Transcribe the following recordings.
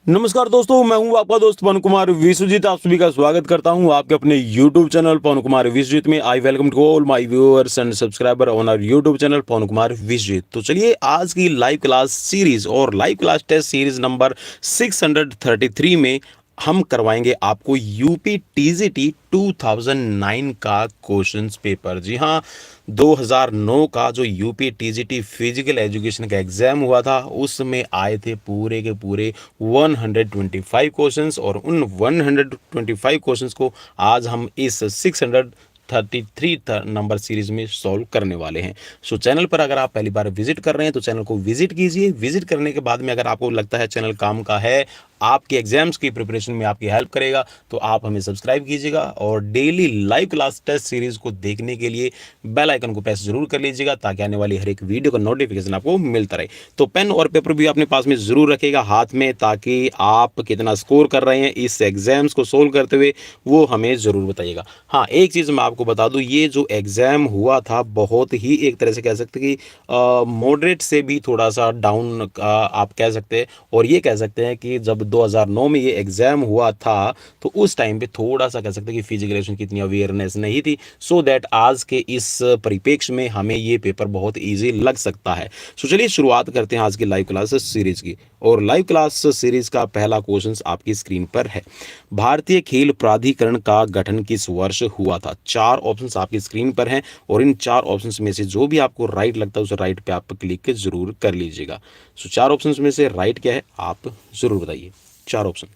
नमस्कार दोस्तों, मैं हूं आपका दोस्त पवन कुमार विश्वजीत। आप सभी का स्वागत करता हूं आपके अपने YouTube चैनल पवन कुमार विश्वजीत में। I welcome to all my viewers and subscriber on our YouTube channel Pawan Kumar Vishwajeet. तो चलिए आज की लाइव क्लास सीरीज और live class test series number 633 में हम करवाएंगे आपको यूपी टीजीटी 2009 का क्वेश्चंस पेपर। जी हाँ, 2009 का जो यूपी टीजीटी फिजिकल एजुकेशन का एग्जाम हुआ था उसमें आए थे पूरे के पूरे 125 क्वेश्चंस, और उन 125 क्वेश्चंस को आज हम इस 633 नंबर सीरीज में सॉल्व करने वाले हैं। सो चैनल पर अगर आप पहली बार विजिट कर रहे हैं तो चैनल को विजिट कीजिए। विजिट करने के बाद में अगर आपको लगता है चैनल काम का है, आपके एग्जाम्स की प्रिपरेशन में आपकी हेल्प करेगा, तो आप हमें सब्सक्राइब कीजिएगा और daily live class test series को देखने के लिए बेल आइकन को प्रेस जरूर कर लीजिएगा ताकि आने वाली हर एक वीडियो का नोटिफिकेशन आपको मिलता रहे। तो पेन और पेपर भी अपने पास में जरूर रखिएगा हाथ में, ताकि आप कितना स्कोर कर रहे हैं इस एग्जाम्स को सोल्व करते हुए वो हमें जरूर बताइएगा। हाँ, एक चीज़ मैं आपको बता दूं, ये जो एग्जाम हुआ था बहुत ही एक तरह से कह सकते हैं कि मॉडरेट से भी थोड़ा सा डाउन आप कह सकते हैं, और ये कह सकते हैं कि जब 2009 में ये एग्जाम हुआ था तो उस टाइम पे थोड़ा सा कह सकते हैं कि फिजिकल एजुकेशन की इतनी अवेयरनेस नहीं थी, सो दैट आज के इस परिप्रेक्ष्य में हमें ये पेपर बहुत इजी लग सकता है। सो चलिए शुरुआत करते हैं आज की लाइव क्लास सीरीज की। और लाइव क्लास सीरीज का पहला क्वेश्चन आपकी स्क्रीन पर है। भारतीय खेल प्राधिकरण का गठन किस वर्ष हुआ था? चार ऑप्शंस आपकी स्क्रीन पर हैं और इन चार ऑप्शंस में से जो भी आपको राइट लगता है उस राइट पे आप क्लिक जरूर कर लीजिएगा। सो चार ऑप्शंस में से राइट क्या है आप जरूर बताइए। चार ऑप्शन,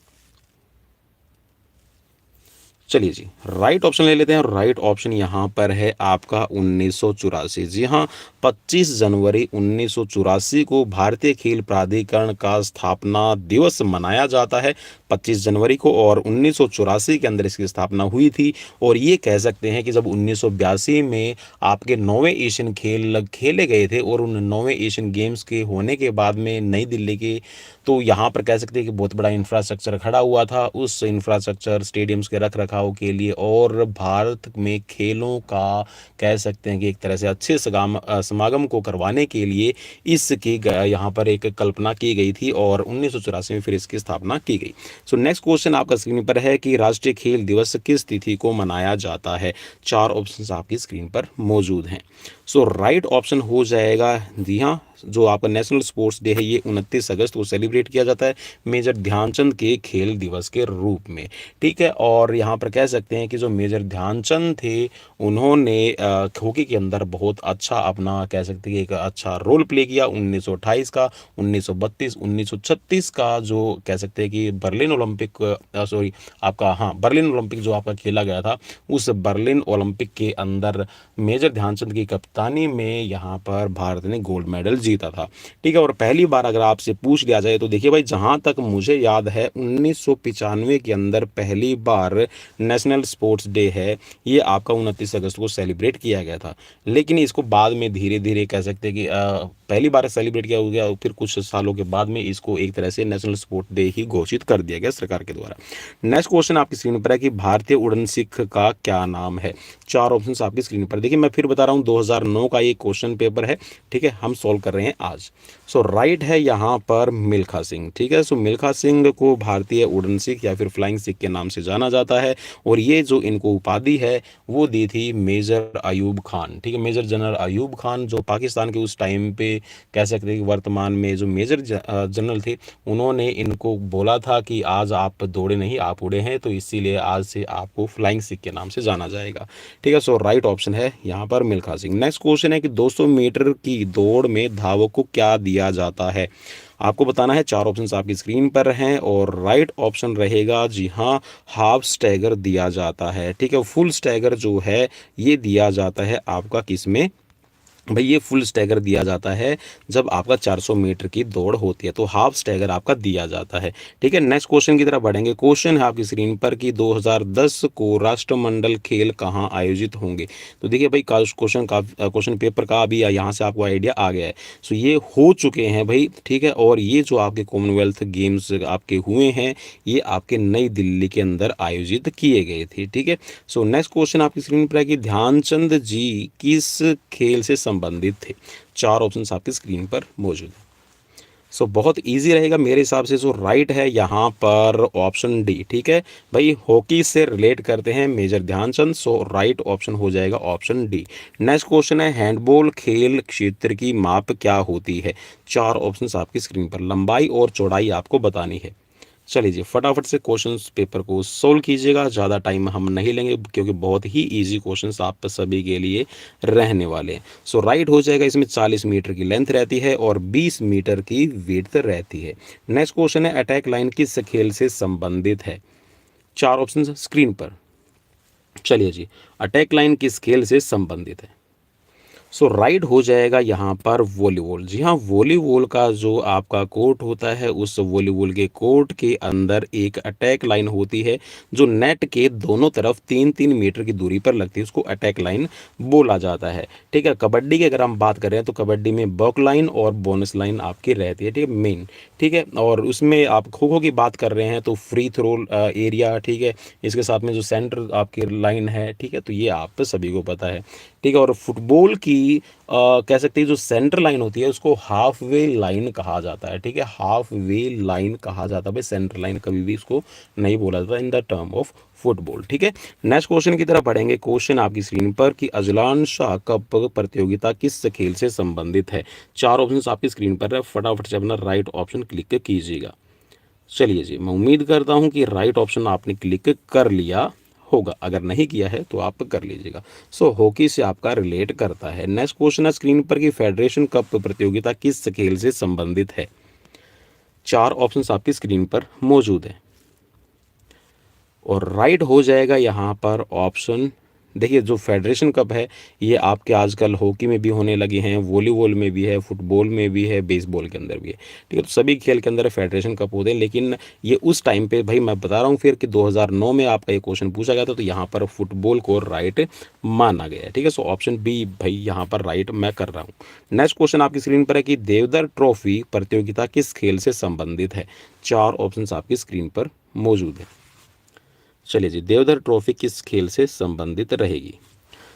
चलिए जी राइट ऑप्शन ले लेते हैं। राइट ऑप्शन यहाँ पर है आपका 1984। जी हाँ, 25 जनवरी 1984 को भारतीय खेल प्राधिकरण का स्थापना दिवस मनाया जाता है 25 जनवरी को, और 1984 के अंदर इसकी स्थापना हुई थी। और ये कह सकते हैं कि जब 1982 में आपके 9वें एशियन खेल खेले गए थे और उन 9वें एशियन गेम्स के होने के बाद में नई दिल्ली के, तो यहाँ पर कह सकते हैं कि बहुत बड़ा इंफ्रास्ट्रक्चर खड़ा हुआ था। उस इंफ्रास्ट्रक्चर स्टेडियम्स के रख रखाव के लिए और भारत में खेलों का कह सकते हैं कि एक तरह से अच्छे समागम को करवाने के लिए इसकी यहाँ पर एक कल्पना की गई थी और 1984 में फिर इसकी स्थापना की गई। सो नेक्स्ट क्वेश्चन आपका स्क्रीन पर है कि राष्ट्रीय खेल दिवस किस तिथि को मनाया जाता है? चार ऑप्शंस आपकी स्क्रीन पर मौजूद हैं। सो राइट ऑप्शन हो जाएगा, जी हाँ, जो आपका नेशनल स्पोर्ट्स डे है ये 29 अगस्त को सेलिब्रेट किया जाता है मेजर ध्यानचंद के खेल दिवस के रूप में। ठीक है, और यहाँ पर कह सकते हैं कि जो मेजर ध्यानचंद थे उन्होंने हॉकी के अंदर बहुत अच्छा अपना कह सकते हैं एक अच्छा रोल प्ले किया। 1928 का, 1932, 1936 का जो कह सकते हैं कि बर्लिन ओलंपिक सॉरी आपका हाँ बर्लिन ओलंपिक जो आपका खेला गया था, उस बर्लिन ओलंपिक के अंदर मेजर ध्यानचंद की कप्तानी में यहाँ पर भारत ने गोल्ड मेडल जीता था। ठीक है, और पहली बार अगर आपसे पूछ लिया जाए तो देखिए भाई, जहाँ तक मुझे याद है 1995 के अंदर पहली बार नेशनल स्पोर्ट्स डे है ये आपका 29 अगस्त को सेलिब्रेट किया गया था। लेकिन इसको बाद में धीरे धीरे कह सकते हैं कि पहली बार सेलिब्रेट किया हो गया, फिर कुछ सालों के बाद में इसको एक तरह से नेशनल स्पोर्ट डे ही घोषित कर दिया गया सरकार के द्वारा। नेक्स्ट क्वेश्चन आपकी स्क्रीन पर है कि भारतीय उड़न सिख का क्या नाम है? चार ऑप्शंस आपकी स्क्रीन पर देखिए, मैं फिर बता रहा हूँ 2009 का ये क्वेश्चन पेपर है। ठीक है, हम सॉल्व कर रहे हैं आज। सो राइट है यहाँ पर मिल्खा सिंह। ठीक है, सो मिल्खा सिंह को भारतीय उड़न सिख या फिर फ्लाइंग सिख के नाम से जाना जाता है, और ये जो इनको उपाधि है वो दी थी मेजर अयूब खान। ठीक है, मेजर जनरल अयूब खान जो पाकिस्तान के उस टाइम पे कह सकते हैं कि वर्तमान में जो मेजर जनरल थे, उन्होंने इनको बोला था कि आज आप दौड़े नहीं आप उड़े हैं, तो इसीलिए आज से आपको फ्लाइंग सिख के नाम से जाना जाएगा। ठीक है, सो राइट ऑप्शन है यहाँ पर मिल्खा सिंह। नेक्स्ट क्वेश्चन है कि 200 मीटर की दौड़ में धावक को क्या दिया जाता है? आपको बताना है। चार ऑप्शंस आपकी स्क्रीन पर हैं और राइट ऑप्शन रहेगा, जी हाँ, हाफ स्टैगर दिया जाता है। ठीक है, फुल स्टैगर जो है ये दिया जाता है आपका किस में भाई? ये फुल स्टैगर दिया जाता है जब आपका 400 मीटर की दौड़ होती है, तो हाफ स्टैगर आपका दिया जाता है। ठीक है, नेक्स्ट क्वेश्चन की तरफ बढ़ेंगे। क्वेश्चन है आपकी स्क्रीन पर कि 2010 को राष्ट्रमंडल खेल कहाँ आयोजित होंगे? तो देखिए भाई, क्वेश्चन पेपर का अभी यहाँ से आपको आइडिया आ गया है। सो ये हो चुके हैं भाई। ठीक है, और ये जो आपके कॉमनवेल्थ गेम्स आपके हुए हैं ये आपके नई दिल्ली के अंदर आयोजित किए गए थे। ठीक है, सो नेक्स्ट क्वेश्चन आपकी स्क्रीन पर है कि ध्यानचंद जी किस खेल से संबंधित थे? चार ऑप्शंस आपकी स्क्रीन पर मौजूद हैं। सो बहुत इजी रहेगा मेरे हिसाब से। सो राइट है यहाँ पर ऑप्शन डी। ठीक है भाई, हॉकी से रिलेट करते हैं मेजर ध्यानचंद, सो राइट ऑप्शन हो जाएगा ऑप्शन डी। नेक्स्ट क्वेश्चन है, हैंडबॉल खेल क्षेत्र की माप क्या होती है? चार ऑप्शंस आपकी स्क्रीन पर, लंबाई और चौड़ाई आपको बतानी है। चलिए जी, फटाफट से क्वेश्चंस पेपर को सोल्व कीजिएगा, ज़्यादा टाइम हम नहीं लेंगे क्योंकि बहुत ही इजी क्वेश्चंस आप सभी के लिए रहने वाले हैं। सो राइट हो जाएगा, इसमें 40 मीटर की लेंथ रहती है और 20 मीटर की विड्थ रहती है। नेक्स्ट क्वेश्चन है, अटैक लाइन किस खेल से संबंधित है? चार ऑप्शन स्क्रीन पर। चलिए जी, अटैक लाइन किस खेल से संबंधित है? सो राइट हो जाएगा यहाँ पर वॉलीबॉल। जी हाँ, वॉलीबॉल का जो आपका कोर्ट होता है, उस वॉलीबॉल के कोर्ट के अंदर एक अटैक लाइन होती है जो नेट के दोनों तरफ 3-3 मीटर की दूरी पर लगती है, उसको अटैक लाइन बोला जाता है। ठीक है, कबड्डी की अगर हम बात करें तो कबड्डी में बॉक लाइन और बोनस लाइन आपकी रहती है, ठीक है, मेन। ठीक है, और उसमें आप खो खो की बात कर रहे हैं तो फ्री थ्रो एरिया, ठीक है, इसके साथ में जो सेंटर आपकी लाइन है, ठीक है, तो ये आप सभी को पता है। ठीक है, और फुटबॉल की कह सकते हैं जो सेंटर लाइन होती है उसको हाफ वे लाइन कहा जाता है। ठीक है, हाफ वे लाइन कहा जाता है भाई, सेंटर लाइन कभी भी इसको नहीं बोला जाता in the term of football. ठीक है, नेक्स्ट क्वेश्चन की तरफ बढ़ेंगे। क्वेश्चन आपकी स्क्रीन पर कि अजलान शाह कप प्रतियोगिता किस खेल से संबंधित है? चार ऑप्शन आपकी स्क्रीन पर है, फटाफट से अपना राइट ऑप्शन क्लिक कीजिएगा। चलिए जी, मैं उम्मीद करता हूं कि राइट ऑप्शन आपने क्लिक कर लिया होगा, अगर नहीं किया है तो आप कर लीजिएगा। सो हॉकी से आपका रिलेट करता है। नेक्स्ट क्वेश्चन है स्क्रीन पर कि फेडरेशन कप प्रतियोगिता किस खेल से संबंधित है? चार ऑप्शंस आपकी स्क्रीन पर मौजूद है और राइट हो जाएगा यहाँ पर ऑप्शन। देखिए, जो फेडरेशन कप है ये आपके आजकल हॉकी में भी होने लगे हैं, वॉलीबॉल में भी है, फुटबॉल में भी है, बेसबॉल के अंदर भी है। ठीक है, तो सभी खेल के अंदर फेडरेशन कप होते हैं, लेकिन ये उस टाइम पे भाई मैं बता रहा हूँ फिर कि 2009 में आपका ये क्वेश्चन पूछा गया था, तो यहाँ पर फुटबॉल को राइट माना गया है। ठीक है, सो ऑप्शन बी भाई यहाँ पर राइट मैं कर रहा हूँ। नेक्स्ट क्वेश्चन आपकी स्क्रीन पर है कि देवधर ट्रॉफी प्रतियोगिता किस खेल से संबंधित है? चार ऑप्शन आपकी स्क्रीन पर मौजूद है। चलिए जी, देवधर ट्रॉफी किस खेल से संबंधित रहेगी?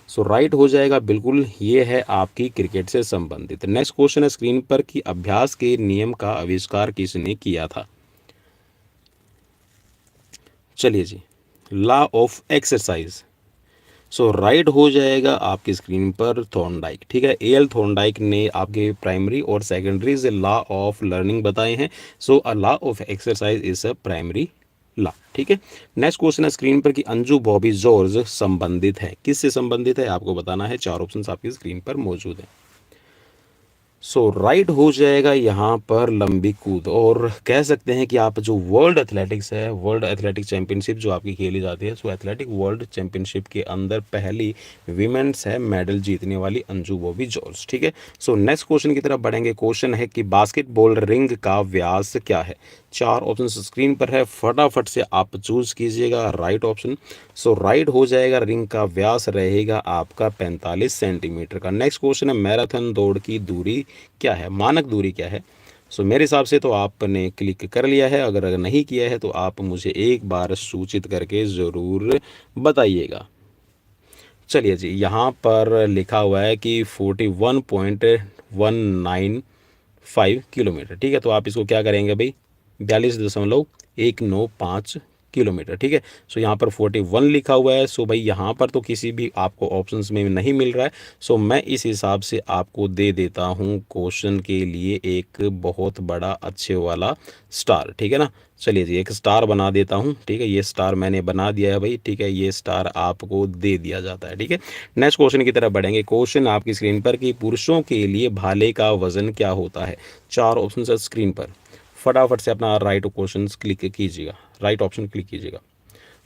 सो राइट हो जाएगा बिल्कुल, ये है आपकी क्रिकेट से संबंधित। नेक्स्ट क्वेश्चन है स्क्रीन पर कि अभ्यास के नियम का आविष्कार किसने किया था? चलिए जी, law of exercise. So right हो जाएगा आपकी स्क्रीन पर थॉर्नडाइक। ठीक है, एल थॉर्नडाइक ने आपके प्राइमरी और सेकेंडरी से लॉ ऑफ लर्निंग बताए हैं। So a law of exercise is a primary law. ठीक है, नेक्स्ट क्वेश्चन है स्क्रीन पर कि अंजू बॉबी जॉर्ज संबंधित है, किससे संबंधित है आपको बताना है। चार ऑप्शंस आपकी स्क्रीन पर मौजूद है। सो राइट हो जाएगा यहाँ पर लंबी कूद, और कह सकते हैं कि आप जो वर्ल्ड एथलेटिक्स है, वर्ल्ड एथलेटिक चैंपियनशिप जो आपकी खेली जाती है, सो एथलेटिक वर्ल्ड चैंपियनशिप के अंदर पहली विमेंस है मेडल जीतने वाली अंजू बॉबी जॉर्ज। ठीक है, सो नेक्स्ट क्वेश्चन की तरफ बढ़ेंगे। क्वेश्चन है कि बास्केटबॉल रिंग का व्यास क्या है? चार ऑप्शन स्क्रीन पर है, फटाफट से आप चूज कीजिएगा राइट ऑप्शन। सो राइट हो जाएगा, रिंग का व्यास रहेगा आपका 45 सेंटीमीटर का। नेक्स्ट क्वेश्चन है मैराथन दौड़ की दूरी क्या है, मानक दूरी क्या है? सो मेरे हिसाब से तो आपने क्लिक कर लिया है, अगर नहीं किया है तो आप मुझे एक बार सूचित करके ज़रूर बताइएगा। चलिए जी, यहाँ पर लिखा हुआ है कि 41.195 किलोमीटर। ठीक है, तो आप इसको क्या करेंगे भाई, 42.195 किलोमीटर। ठीक है, सो यहाँ पर 41 लिखा हुआ है। सो भाई यहाँ पर तो किसी भी आपको ऑप्शंस में नहीं मिल रहा है, सो मैं इस हिसाब से आपको दे देता हूँ क्वेश्चन के लिए एक बहुत बड़ा अच्छे वाला स्टार। ठीक है ना, चलिए जी, एक स्टार बना देता हूँ। ठीक है, ये स्टार मैंने बना दिया है भाई। ठीक है, ये स्टार आपको दे दिया जाता है। ठीक है, नेक्स्ट क्वेश्चन की तरफ बढ़ेंगे। क्वेश्चन आपकी स्क्रीन पर कि पुरुषों के लिए भाले का वजन क्या होता है? चार ऑप्शन है स्क्रीन पर, फटाफट से अपना राइट क्वेश्चन क्लिक कीजिएगा, राइट ऑप्शन क्लिक कीजिएगा।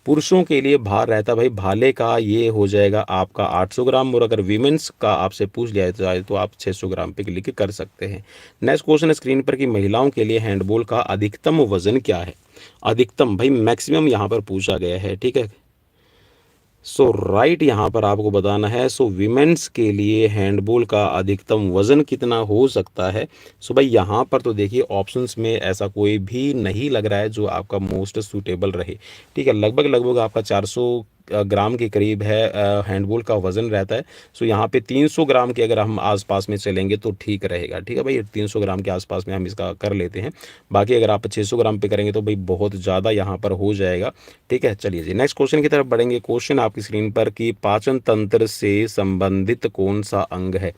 पुरुषों के लिए भार रहता है भाई भाले का, ये हो जाएगा आपका 800 ग्राम, और अगर वीमेंस का आपसे पूछ लिया जाए तो आप 600 ग्राम पे क्लिक कर सकते हैं। नेक्स्ट क्वेश्चन है स्क्रीन पर कि महिलाओं के लिए हैंडबॉल का अधिकतम वजन क्या है? अधिकतम भाई मैक्सिमम यहाँ पर पूछा गया है। ठीक है, सो राइट यहाँ पर आपको बताना है। सो विमेंस के लिए हैंडबॉल का अधिकतम वजन कितना हो सकता है? सो भाई यहाँ पर तो देखिए ऑप्शंस में ऐसा कोई भी नहीं लग रहा है जो आपका मोस्ट सूटेबल रहे। ठीक है, लगभग लगभग आपका 400 ग्राम के करीब है हैंडबॉल का वज़न रहता है। सो यहाँ पे 300 ग्राम के अगर हम आसपास में चलेंगे तो ठीक रहेगा। ठीक है भाई, 300 ग्राम के आसपास में हम इसका कर लेते हैं। बाकी अगर आप 600 ग्राम पे करेंगे तो भाई बहुत ज़्यादा यहाँ पर हो जाएगा। ठीक है, चलिए जी नेक्स्ट क्वेश्चन की तरफ बढ़ेंगे। क्वेश्चन आपकी स्क्रीन पर कि पाचन तंत्र से संबंधित कौन सा अंग है।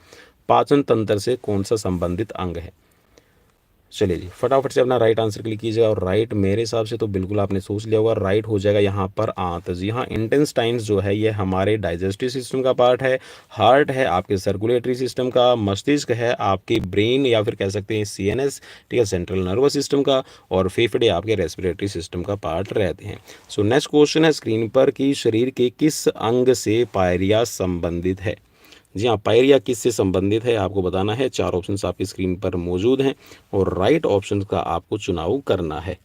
पाचन तंत्र से कौन सा संबंधित अंग है। चलिए जी फटाफट से अपना राइट आंसर क्लिक कीजिएगा। और राइट मेरे हिसाब से तो बिल्कुल आपने सोच लिया होगा, राइट हो जाएगा यहाँ पर आंत। जी हाँ, इंटेस्टाइन्स जो है ये हमारे डाइजेस्टिव सिस्टम का पार्ट है। हार्ट है आपके सर्कुलेटरी सिस्टम का। मस्तिष्क है आपके ब्रेन या फिर कह सकते हैं CNS, ठीक है, सेंट्रल नर्वस सिस्टम का। और फेफड़े आपके रेस्पिरेटरी सिस्टम का पार्ट रहते हैं। सो नेक्स्ट क्वेश्चन है स्क्रीन पर कि शरीर के किस अंग से पायरिया संबंधित है। जी हाँ, पायरिया किससे संबंधित है आपको बताना है। 4 ऑप्शंस आपकी स्क्रीन पर मौजूद हैं और राइट ऑप्शन का आपको चुनाव करना है।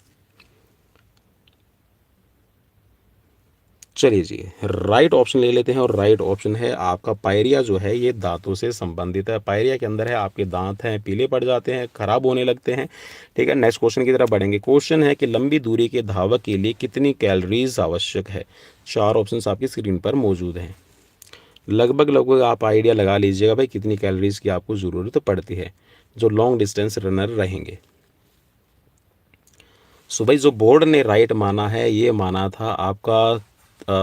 चलिए जी राइट ऑप्शन ले लेते हैं और राइट ऑप्शन है आपका पायरिया जो है ये दांतों से संबंधित है। पायरिया के अंदर है आपके दांत हैं पीले पड़ जाते हैं, खराब होने लगते हैं। ठीक है, नेक्स्ट क्वेश्चन की तरफ बढ़ेंगे। क्वेश्चन है कि लंबी दूरी के धावक के लिए कितनी कैलोरीज आवश्यक है। 4 ऑप्शंस आपकी स्क्रीन पर मौजूद हैं। लगभग लगभग आप आइडिया लगा लीजिएगा भाई कितनी कैलोरीज की आपको ज़रूरत पड़ती है जो लॉन्ग डिस्टेंस रनर रहेंगे। सो भाई जो बोर्ड ने राइट माना है ये माना था आपका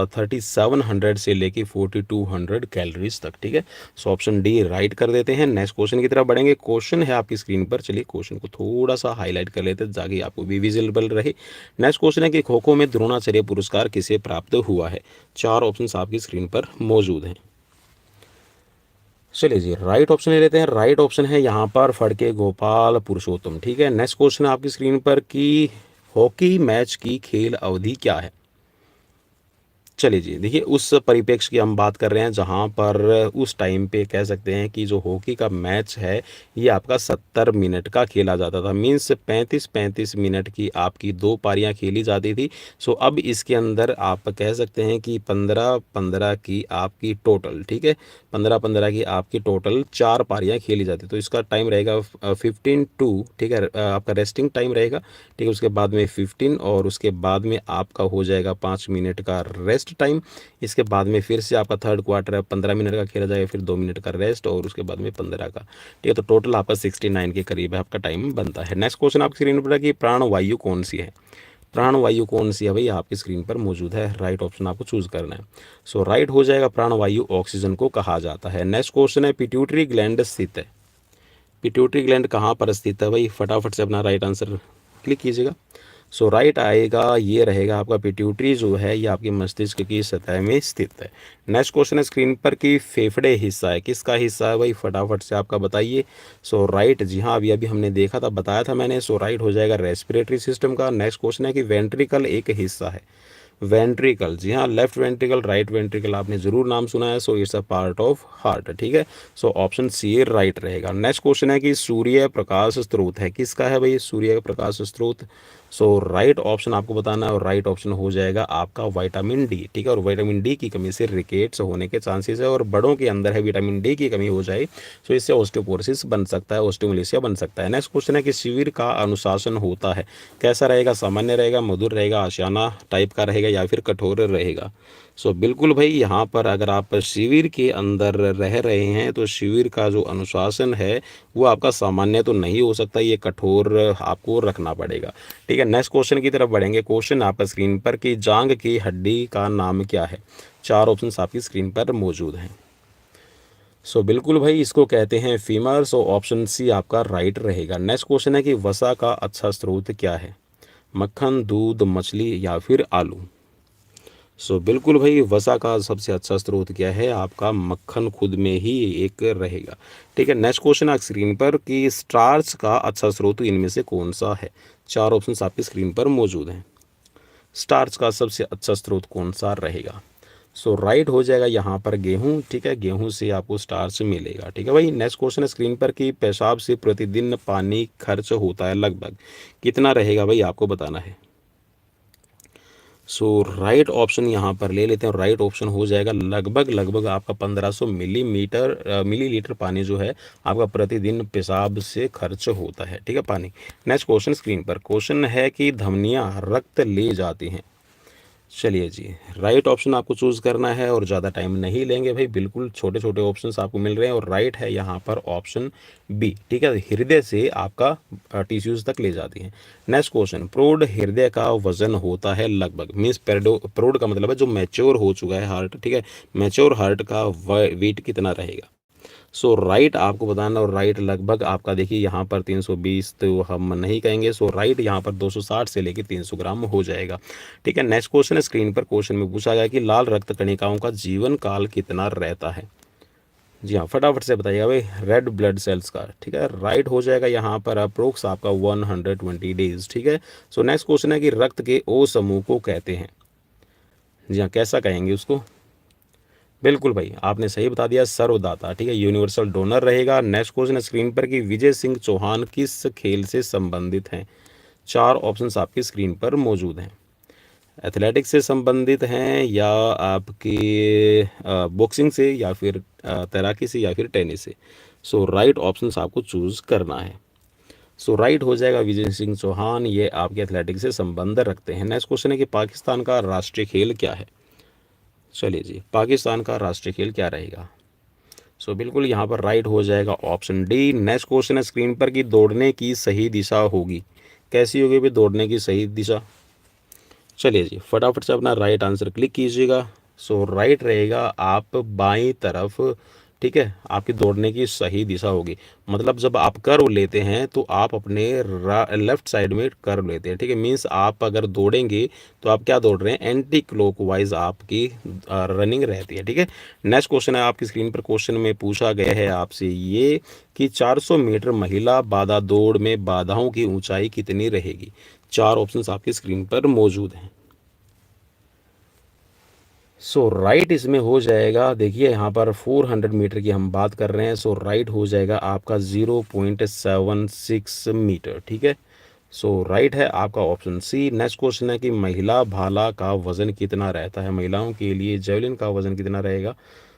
3700 से लेके 4200 कैलोरीज तक। ठीक है, सो ऑप्शन डी राइट कर देते हैं। नेक्स्ट क्वेश्चन की तरफ बढ़ेंगे। क्वेश्चन है आपकी स्क्रीन पर, चलिए क्वेश्चन को थोड़ा सा हाईलाइट कर लेते हैं ताकि आपको भी विजिबल रहे। नेक्स्ट क्वेश्चन है कि खो खो में द्रोणाचार्य पुरस्कार किसे प्राप्त हुआ है। 4 ऑप्शन आपकी स्क्रीन पर मौजूद हैं। चलिए जी राइट ऑप्शन ले लेते हैं। राइट ऑप्शन है यहाँ पर फड़के गोपाल पुरुषोत्तम। ठीक है, नेक्स्ट क्वेश्चन है आपकी स्क्रीन पर कि हॉकी मैच की खेल अवधि क्या है। चलिए जी देखिए उस परिप्रेक्ष्य की हम बात कर रहे हैं जहाँ पर उस टाइम पे कह सकते हैं कि जो हॉकी का मैच है ये आपका 70 मिनट का खेला जाता था। मीन्स 35-35 मिनट की आपकी 2 पारियाँ खेली जाती थी। सो अब इसके अंदर आप कह सकते हैं कि 15-15 की आपकी टोटल, ठीक है, 15-15 की आपकी टोटल 4 पारियाँ खेली जाती। तो इसका टाइम रहेगा 15 टू, ठीक है, आपका रेस्टिंग टाइम रहेगा। ठीक है, उसके बाद में 15 और उसके बाद में आपका हो जाएगा 5 मिनट का रेस्ट टाइम। इसके बाद में फिर से आपका थर्ड क्वार्टर 15 मिनट का खेला जाएगा, फिर 2 मिनट का रेस्ट और उसके बाद में 15 का। ठीक है, तो टोटल आपका 69 के करीब है आपका टाइम बनता है। नेक्स्ट क्वेश्चन आपकी स्क्रीन पर है कि प्राणवायु कौन सी है। प्राणवायु कौन सी है भाई आपकी स्क्रीन पर मौजूद है। राइट ऑप्शन आपको चूज करना है। सो राइट हो जाएगा प्राणवायु ऑक्सीजन को कहा जाता है। नेक्स्ट क्वेश्चन है पिट्यूटरी ग्लैंड स्थित है। पिट्यूटरी ग्लैंड कहाँ पर स्थित है भाई, फटाफट से अपना राइट आंसर क्लिक कीजिएगा। सो राइट आएगा, ये रहेगा आपका पिट्यूटरी जो है ये आपके मस्तिष्क की सतह में स्थित है। नेक्स्ट क्वेश्चन है स्क्रीन पर कि फेफड़े हिस्सा है, किसका हिस्सा है भाई, फटाफट से आपका बताइए। सो राइट, जी हाँ अभी अभी हमने देखा था, बताया था मैंने। सो राइट हो जाएगा रेस्पिरेटरी सिस्टम का। नेक्स्ट क्वेश्चन है कि वेंट्रिकल एक हिस्सा है। वेंट्रिकल, जी हाँ, लेफ्ट वेंट्रिकल, राइट वेंट्रिकल आपने जरूर नाम सुना है। So it's a part of heart. ठीक है, सो ऑप्शन सी राइट रहेगा। नेक्स्ट क्वेश्चन है कि सूर्य प्रकाश स्रोत है, किसका है भाई सूर्य प्रकाश स्रोत। सो राइट ऑप्शन आपको बताना है और राइट ऑप्शन हो जाएगा आपका विटामिन डी। ठीक है, और विटामिन डी की कमी से रिकेट्स होने के चांसेस है, और बड़ों के अंदर है विटामिन डी की कमी हो जाए तो इससे ऑस्टियोपोरोसिस बन सकता है, ऑस्टियोमलेशिया बन सकता है। नेक्स्ट क्वेश्चन है कि शिविर का अनुशासन होता है, कैसा रहेगा, सामान्य रहेगा, मधुर रहेगा, आशियाना टाइप का रहेगा या फिर कठोर रहेगा। सो बिल्कुल भाई यहाँ पर अगर आप शिविर के अंदर रह रहे हैं तो शिविर का जो अनुशासन है वो आपका सामान्य तो नहीं हो सकता, ये कठोर आपको रखना पड़ेगा। ठीक है, नेक्स्ट क्वेश्चन की तरफ बढ़ेंगे। क्वेश्चन आपका स्क्रीन पर कि जांग की हड्डी का नाम क्या है। 4 ऑप्शन आपकी स्क्रीन पर मौजूद हैं। सो बिल्कुल भाई इसको कहते हैं फीमर। सो ऑप्शन सी आपका राइट रहेगा। नेक्स्ट क्वेश्चन है कि वसा का अच्छा स्रोत क्या है, मक्खन, दूध, मछली या फिर आलू। सो बिल्कुल भाई वसा का सबसे अच्छा स्रोत क्या है आपका मक्खन खुद में ही एक रहेगा। ठीक है, नेक्स्ट क्वेश्चन है स्क्रीन पर कि स्टार्च का अच्छा स्रोत इनमें से कौन सा है। 4 ऑप्शन आपकी स्क्रीन पर मौजूद हैं। स्टार्च का सबसे अच्छा स्रोत कौन सा रहेगा। सो राइट हो जाएगा यहाँ पर गेहूँ। ठीक है, गेहूँ से आपको स्टार्च मिलेगा। ठीक है भाई, नेक्स्ट क्वेश्चन है स्क्रीन पर कि पेशाब से प्रतिदिन पानी खर्च होता है लगभग कितना रहेगा भाई आपको बताना है। सो राइट ऑप्शन यहाँ पर ले लेते हैं और राइट ऑप्शन हो जाएगा लगभग लगभग आपका 1500 मिलीलीटर पानी जो है आपका प्रतिदिन पेशाब से खर्च होता है। ठीक है पानी। नेक्स्ट क्वेश्चन स्क्रीन पर क्वेश्चन है कि धमनियाँ रक्त ले जाती हैं। चलिए जी, राइट ऑप्शन आपको चूज़ करना है और ज़्यादा टाइम नहीं लेंगे भाई, बिल्कुल छोटे-छोटे ऑप्शंस आपको मिल रहे हैं और राइट है यहाँ पर ऑप्शन बी, ठीक है? हृदय से आपका टिश्यूज़ तक ले जाती हैं। नेक्स्ट क्वेश्चन, प्रौढ़ हृदय का वज़न होता है लगभग, मीन्स प्रौढ़ का मतलब है जो मैच्योर हो चुका है हार्ट, ठीक है? मैच्योर हार्ट का वेट कितना रहेगा? सो राइट आपको बताना, और राइट लगभग आपका देखिए यहाँ पर 320 तो हम नहीं कहेंगे, सो राइट यहाँ पर 260 से लेकर 300 ग्राम हो जाएगा, ठीक है। नेक्स्ट क्वेश्चन है, स्क्रीन पर क्वेश्चन में पूछा गया कि लाल रक्त कणिकाओं का जीवन काल कितना रहता है। जी हाँ, फटाफट से बताइएगा भाई, रेड ब्लड सेल्स का, ठीक है। राइट हो जाएगा यहाँ पर अप्रोक्स आपका 120 डेज, ठीक है। सो नेक्स्ट क्वेश्चन है कि रक्त के ओ समूह को कहते हैं। जी हाँ, कैसा कहेंगे उसको? बिल्कुल भाई, आपने सही बता दिया, सर्वदाता, ठीक है, यूनिवर्सल डोनर रहेगा। नेक्स्ट क्वेश्चन है स्क्रीन पर कि विजय सिंह चौहान किस खेल से संबंधित हैं। चार ऑप्शंस आपकी स्क्रीन पर मौजूद हैं। एथलेटिक्स से संबंधित हैं, या आपकी बॉक्सिंग से, या फिर तैराकी से, या फिर टेनिस से। सो राइट ऑप्शंस आपको चूज करना है। सो राइट हो जाएगा विजय सिंह चौहान, ये आपके एथलेटिक्स से संबंध रखते हैं। नेक्स्ट क्वेश्चन है कि पाकिस्तान का राष्ट्रीय खेल क्या है। चलिए जी, पाकिस्तान का राष्ट्रीय खेल क्या रहेगा। सो बिल्कुल यहाँ पर राइट हो जाएगा ऑप्शन डी। नेक्स्ट क्वेश्चन है स्क्रीन पर कि दौड़ने की सही दिशा होगी, कैसी होगी भाई दौड़ने की सही दिशा। चलिए जी, फटाफट से अपना राइट आंसर क्लिक कीजिएगा। सो राइट रहेगा आप बाईं तरफ, ठीक है, आपकी दौड़ने की सही दिशा होगी। मतलब जब आप कर्व लेते हैं तो आप अपने लेफ्ट साइड में कर्व लेते हैं, ठीक है। मीन्स आप अगर दौड़ेंगे तो आप क्या दौड़ रहे हैं, एंटी क्लॉकवाइज आपकी रनिंग रहती है, ठीक है। नेक्स्ट क्वेश्चन है आपकी स्क्रीन पर, क्वेश्चन में पूछा गया है आपसे ये कि 400 मीटर महिला बाधा दौड़ में बाधाओं की ऊंचाई कितनी रहेगी। चार ऑप्शंस आपकी स्क्रीन पर मौजूद हैं। सो राइट इसमें हो जाएगा, देखिए यहाँ पर 400 मीटर की हम बात कर रहे हैं। सो राइट हो जाएगा आपका 0.76 मीटर, ठीक है। सो राइट है आपका ऑप्शन सी। नेक्स्ट क्वेश्चन है कि महिला भाला का वजन कितना रहता है, महिलाओं के लिए जेवलिन का वजन कितना रहेगा।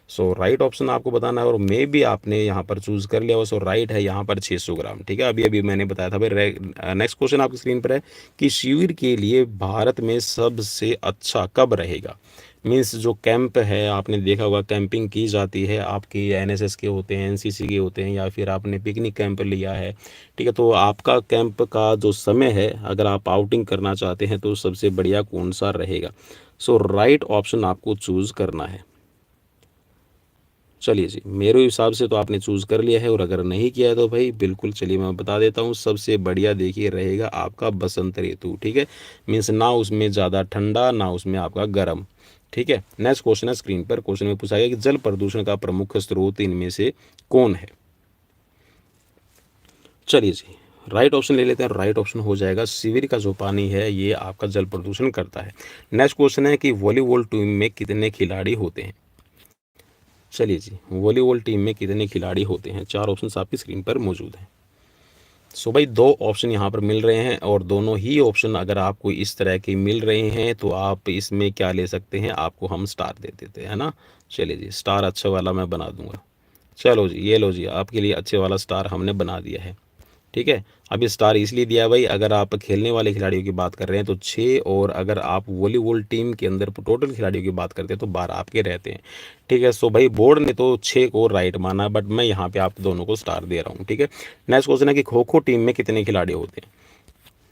सो राइट ऑप्शन आपको बताना है, और मे भी आपने यहाँ पर चूज कर लिया हो। सो राइट है यहाँ पर 600 ग्राम, ठीक है। अभी अभी मैंने बताया था भाई। नेक्स्ट क्वेश्चन आपकी स्क्रीन पर है कि शिविर के लिए भारत में सबसे अच्छा कब रहेगा। मीन्स जो कैंप है, आपने देखा होगा कैंपिंग की जाती है, आपकी एनएसएस के होते हैं, एनसीसी के होते हैं, या फिर आपने पिकनिक कैंप लिया है, ठीक है। तो आपका कैंप का जो समय है, अगर आप आउटिंग करना चाहते हैं तो सबसे बढ़िया कौन सा रहेगा। सो राइट ऑप्शन आपको चूज़ करना है। चलिए जी, मेरे हिसाब से तो आपने चूज़ कर लिया है, और अगर नहीं किया है तो भाई बिल्कुल चलिए मैं बता देता हूँ। सबसे बढ़िया देखिए रहेगा आपका बसंत ऋतु, ठीक है। मीन्स ना उसमें ज़्यादा ठंडा, ना उसमें आपका गर्म, ठीक है। नेक्स्ट क्वेश्चन है स्क्रीन पर, क्वेश्चन में पूछा गया कि जल प्रदूषण का प्रमुख स्रोत इनमें से कौन है। चलिए जी, राइट ऑप्शन ले लेते हैं। राइट ऑप्शन हो जाएगा शिविर का जो पानी है ये आपका जल प्रदूषण करता है। नेक्स्ट क्वेश्चन है कि वॉलीबॉल टीम में कितने खिलाड़ी होते हैं। चलिए जी, वॉलीबॉल टीम में कितने खिलाड़ी होते हैं। चार ऑप्शन आपकी स्क्रीन पर मौजूद हैं। सो भाई दो ऑप्शन यहाँ पर मिल रहे हैं, और दोनों ही ऑप्शन अगर आपको इस तरह के मिल रहे हैं तो आप इसमें क्या ले सकते हैं, आपको हम स्टार दे देते हैं ना। चलिए जी, स्टार अच्छा वाला मैं बना दूंगा। चलो जी, ये लो जी, आपके लिए अच्छे वाला स्टार हमने बना दिया है, ठीक है। अब ये स्टार इसलिए दिया है भाई, अगर आप खेलने वाले खिलाड़ियों की बात कर रहे हैं तो 6, और अगर आप वॉलीबॉल टीम के अंदर टोटल खिलाड़ियों की बात करते हैं तो 12 आपके रहते हैं, ठीक है। सो भाई बोर्ड ने तो 6 को राइट माना, बट मैं यहाँ पे आप दोनों को स्टार दे रहा हूँ, ठीक है। नेक्स्ट क्वेश्चन है कि खो खो टीम में कितने खिलाड़ी होते हैं।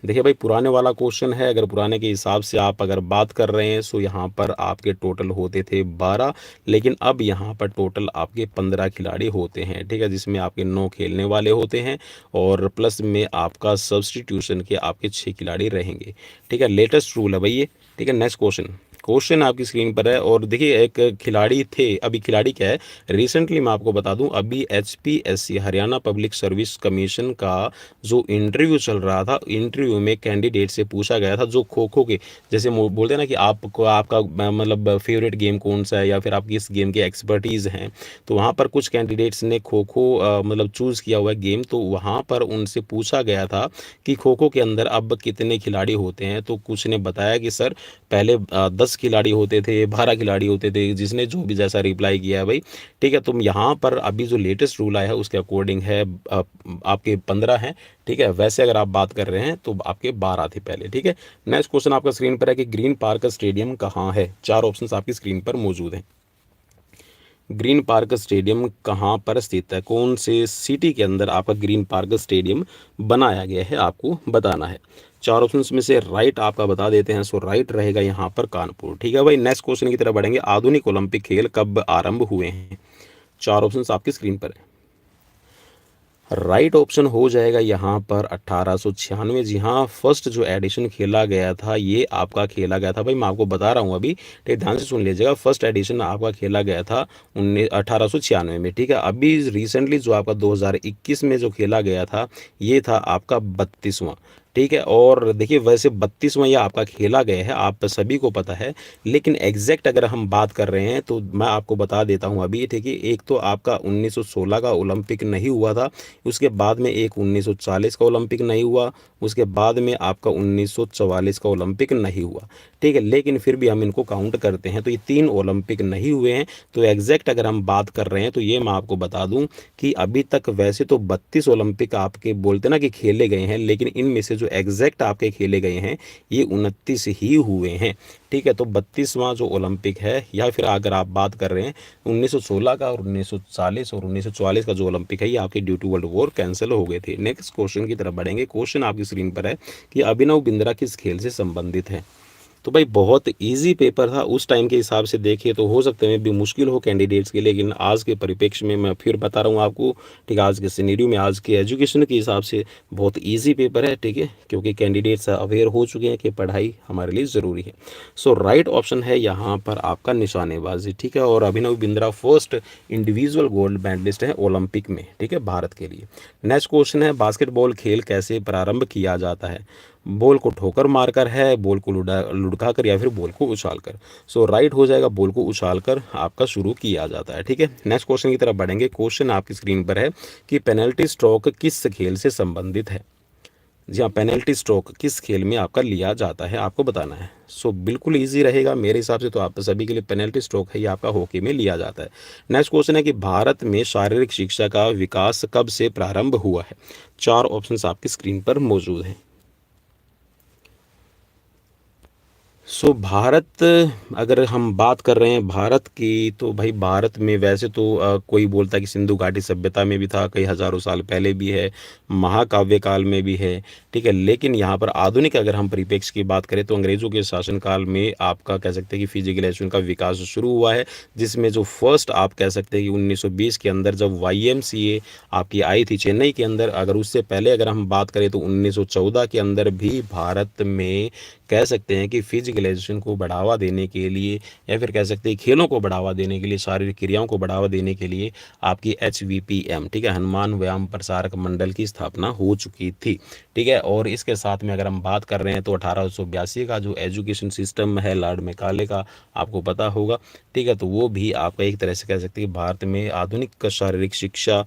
देखिए भाई, पुराने वाला क्वेश्चन है, अगर पुराने के हिसाब से आप अगर बात कर रहे हैं सो यहाँ पर आपके टोटल होते थे 12, लेकिन अब यहाँ पर टोटल आपके 15 खिलाड़ी होते हैं, ठीक है, जिसमें आपके 9 खेलने वाले होते हैं, और प्लस में आपका सब्सटीट्यूशन के आपके 6 खिलाड़ी रहेंगे, ठीक है। लेटेस्ट रूल है भाई ये, ठीक है। नेक्स्ट क्वेश्चन, क्वेश्चन आपकी स्क्रीन पर है, और देखिए एक खिलाड़ी थे, अभी खिलाड़ी क्या है, रिसेंटली मैं आपको बता दूं, अभी HPSC Haryana public service commission का जो इंटरव्यू चल रहा था, इंटरव्यू में कैंडिडेट से पूछा गया था जो खो खो के, जैसे बोलते हैं ना कि आपको आपका मतलब फेवरेट गेम कौन सा है, या फिर आप किस गेम के एक्सपर्टीज़ हैं, तो वहाँ पर कुछ कैंडिडेट्स ने खो खो मतलब चूज़ किया हुआ है गेम, तो वहाँ पर उनसे पूछा गया था कि खो खो के अंदर अब कितने खिलाड़ी होते हैं, तो कुछ ने बताया कि सर पहले 10 10 खिलाड़ी होते थे, 12 खिलाड़ी होते थे, जिसने जो भी जैसा रिप्लाई किया है भाई, ठीक है। तुम यहाँ पर अभी जो लेटेस्ट रूल आया है उसके अकॉर्डिंग है आपके 15 हैं, ठीक है। वैसे अगर आप बात कर रहे हैं तो आपके 12 थे पहले, ठीक है। नेक्स्ट क्वेश्चन आपका स्क्रीन पर है कि ग्रीन पार्क स्टेडियम कहाँ है। 4 ऑप्शंस आपकी स्क्रीन पर मौजूद हैं। ग्रीन पार्क स्टेडियम कहाँ पर स्थित है, कौन से सिटी के अंदर आपका ग्रीन पार्क स्टेडियम बनाया गया है, आपको बताना है। 4 ऑप्शंस में से राइट आपका बता देते हैं। सो राइट रहेगा यहाँ पर कानपुर, ठीक है भाई। नेक्स्ट क्वेश्चन की तरफ बढ़ेंगे। आधुनिक ओलंपिक खेल कब आरंभ हुए हैं। 4 ऑप्शंस आपकी स्क्रीन पर है। राइट ऑप्शन हो जाएगा यहाँ पर 1896। जी हाँ, फर्स्ट जो एडिशन खेला गया था ये आपका खेला गया था भाई, मैं आपको बता रहा हूँ अभी, ठीक, ध्यान से सुन लीजिएगा। फर्स्ट एडिशन आपका खेला गया था 1896 में, ठीक है। अभी रिसेंटली जो आपका 2021 में जो खेला गया था ये था आपका 32वां, ठीक है। और देखिए वैसे 32वां ये आपका खेला गया है, आप सभी को पता है, लेकिन एग्जैक्ट अगर हम बात कर रहे हैं तो मैं आपको बता देता हूँ अभी, ठीक है। एक तो आपका 1916 का ओलंपिक नहीं हुआ था, उसके बाद में एक 1940 का ओलंपिक नहीं हुआ, उसके बाद में आपका 1944 का ओलंपिक नहीं हुआ, ठीक है। लेकिन फिर भी हम इनको काउंट करते हैं तो ये 3 ओलंपिक नहीं हुए हैं। तो एग्जैक्ट अगर हम बात कर रहे हैं तो ये मैं आपको बता दूं कि अभी तक वैसे तो 32 ओलंपिक आपके बोलते ना कि खेले गए हैं, लेकिन इनमें से जो एग्जैक्ट आपके खेले गए हैं ये 29 ही हुए हैं, ठीक है। तो 32वां जो ओलंपिक है, या फिर अगर आप बात कर रहे हैं 1916 का और 1940 और 1944 का जो ओलंपिक है ये आपके due to world war cancel हो गए थे। नेक्स्ट क्वेश्चन की तरफ बढ़ेंगे। क्वेश्चन आपकी स्क्रीन पर है कि अभिनव बिंद्रा किस खेल से संबंधित है। तो भाई बहुत इजी पेपर था उस टाइम के हिसाब से देखिए तो हो सकता है भी मुश्किल हो कैंडिडेट्स के लिए, लेकिन आज के परिप्रेक्ष्य में मैं फिर बता रहा हूँ आपको, ठीक है। आज के सिनेरियो में, आज के एजुकेशन के हिसाब से बहुत इजी पेपर है, ठीक है, क्योंकि कैंडिडेट्स अवेयर हो चुके हैं कि पढ़ाई हमारे लिए ज़रूरी है। सो राइट ऑप्शन है यहाँ पर आपका निशानेबाजी, ठीक है। और Abhinav Bindra first individual gold medalist है ओलंपिक में, ठीक है, भारत के लिए। नेक्स्ट क्वेश्चन है बास्केटबॉल खेल कैसे प्रारंभ किया जाता है। बॉल को ठोकर मारकर है, बॉल को लुढ़का कर, या फिर बॉल को उछाल कर। सो राइट हो जाएगा बॉल को उछाल कर आपका शुरू किया जाता है, ठीक है। नेक्स्ट क्वेश्चन की तरफ बढ़ेंगे। क्वेश्चन आपकी स्क्रीन पर है कि पेनल्टी स्ट्रोक किस खेल से संबंधित है। जी हाँ, पेनल्टी स्ट्रोक किस खेल में आपका लिया जाता है, आपको बताना है। सो बिल्कुल इजी रहेगा मेरे हिसाब से, तो आप सभी के लिए पेनल्टी स्ट्रोक है ये आपका हॉकी में लिया जाता है। नेक्स्ट क्वेश्चन है कि भारत में शारीरिक शिक्षा का विकास कब से प्रारंभ हुआ है। 4 ऑप्शंस आपकी स्क्रीन पर मौजूद हैं। सो भारत, अगर हम बात कर रहे हैं भारत की, तो भाई भारत में वैसे तो कोई बोलता है कि सिंधु घाटी सभ्यता में भी था, कई हज़ारों साल पहले भी है, महाकाव्य काल में भी है, ठीक है। लेकिन यहाँ पर आधुनिक अगर हम परिप्रेक्ष्य की बात करें तो अंग्रेज़ों के शासनकाल में आपका कह सकते हैं कि फिजिकल एजुकेशन का विकास शुरू हुआ है, जिसमें जो फर्स्ट आप कह सकते हैं कि 1920 के अंदर जब YMCA आपकी आई थी चेन्नई के अंदर। अगर उससे पहले अगर हम बात करें तो 1914 के अंदर भी भारत में कह सकते हैं कि फिजिकल एजुकेशन को बढ़ावा देने के लिए, या फिर कह सकते हैं खेलों को बढ़ावा देने के लिए, शारीरिक क्रियाओं को बढ़ावा देने के लिए आपकी HVPM, ठीक है, हनुमान व्यायाम प्रसारक मंडल की स्थापना हो चुकी थी, ठीक है। और इसके साथ में अगर हम बात कर रहे हैं तो 1882 का जो एजुकेशन सिस्टम है लॉर्ड मैकाले का, आपको पता होगा, ठीक है। तो वो भी आपका एक तरह से कह सकते हैं कि भारत में आधुनिक शारीरिक शिक्षा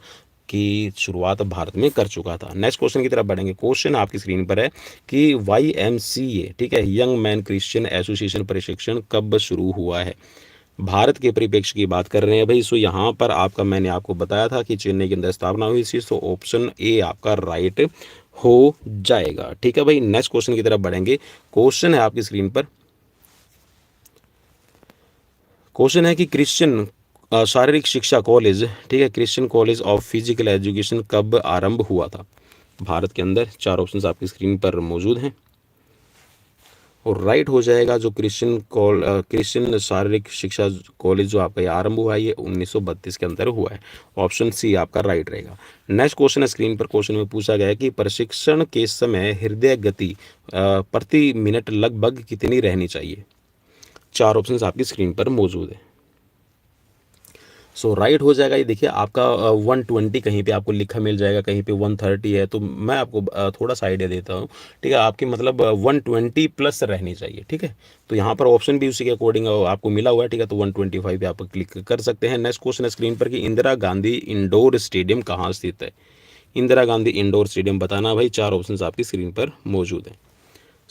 की शुरुआत भारत में कर चुका था। नेक्स्ट क्वेश्चन की तरफ बढ़ेंगे। क्वेश्चन आपकी स्क्रीन पर है कि YMCA, ठीक है, यंग मैन क्रिश्चियन एसोसिएशन प्रशिक्षण कब शुरू हुआ है। भारत के परिप्रेक्ष्य की बात कर रहे हैं भाई। सो यहाँ पर आपका मैंने आपको बताया था कि चेन्नई के अंदर स्थापना हुई थी, तो ऑप्शन ए आपका राइट हो जाएगा, ठीक है भाई। नेक्स्ट क्वेश्चन की तरफ बढ़ेंगे। क्वेश्चन है आपकी स्क्रीन पर, क्वेश्चन है कि क्रिश्चियन शारीरिक शिक्षा कॉलेज, ठीक है, Christian college of physical education कब आरंभ हुआ था भारत के अंदर। 4 ऑप्शंस आपकी स्क्रीन पर मौजूद हैं और राइट हो जाएगा जो क्रिश्चियन शारीरिक शिक्षा कॉलेज जो आपका ये आरंभ हुआ है ये 1932 के अंदर हुआ है। ऑप्शन सी आपका राइट रहेगा। नेक्स्ट क्वेश्चन है स्क्रीन पर। क्वेश्चन में पूछा गया है कि प्रशिक्षण के समय हृदय गति प्रति मिनट लगभग कितनी रहनी चाहिए। 4 ऑप्शंस आपकी स्क्रीन पर मौजूद है। सो राइट हो जाएगा। ये देखिए आपका 120 कहीं पे आपको लिखा मिल जाएगा, कहीं पे 130 है, तो मैं आपको थोड़ा सा आइडिया देता हूँ, ठीक है। आपकी मतलब 120 प्लस रहनी चाहिए, ठीक है। तो यहाँ पर ऑप्शन भी उसी के अकॉर्डिंग आपको मिला हुआ है, ठीक है। तो 125 पे आप क्लिक कर सकते हैं। नेक्स्ट क्वेश्चन है स्क्रीन पर कि इंदिरा गांधी इंडोर स्टेडियम कहाँ स्थित है। इंदिरा गांधी इंडोर स्टेडियम बताना भाई। 4 ऑप्शन आपकी स्क्रीन पर मौजूद है।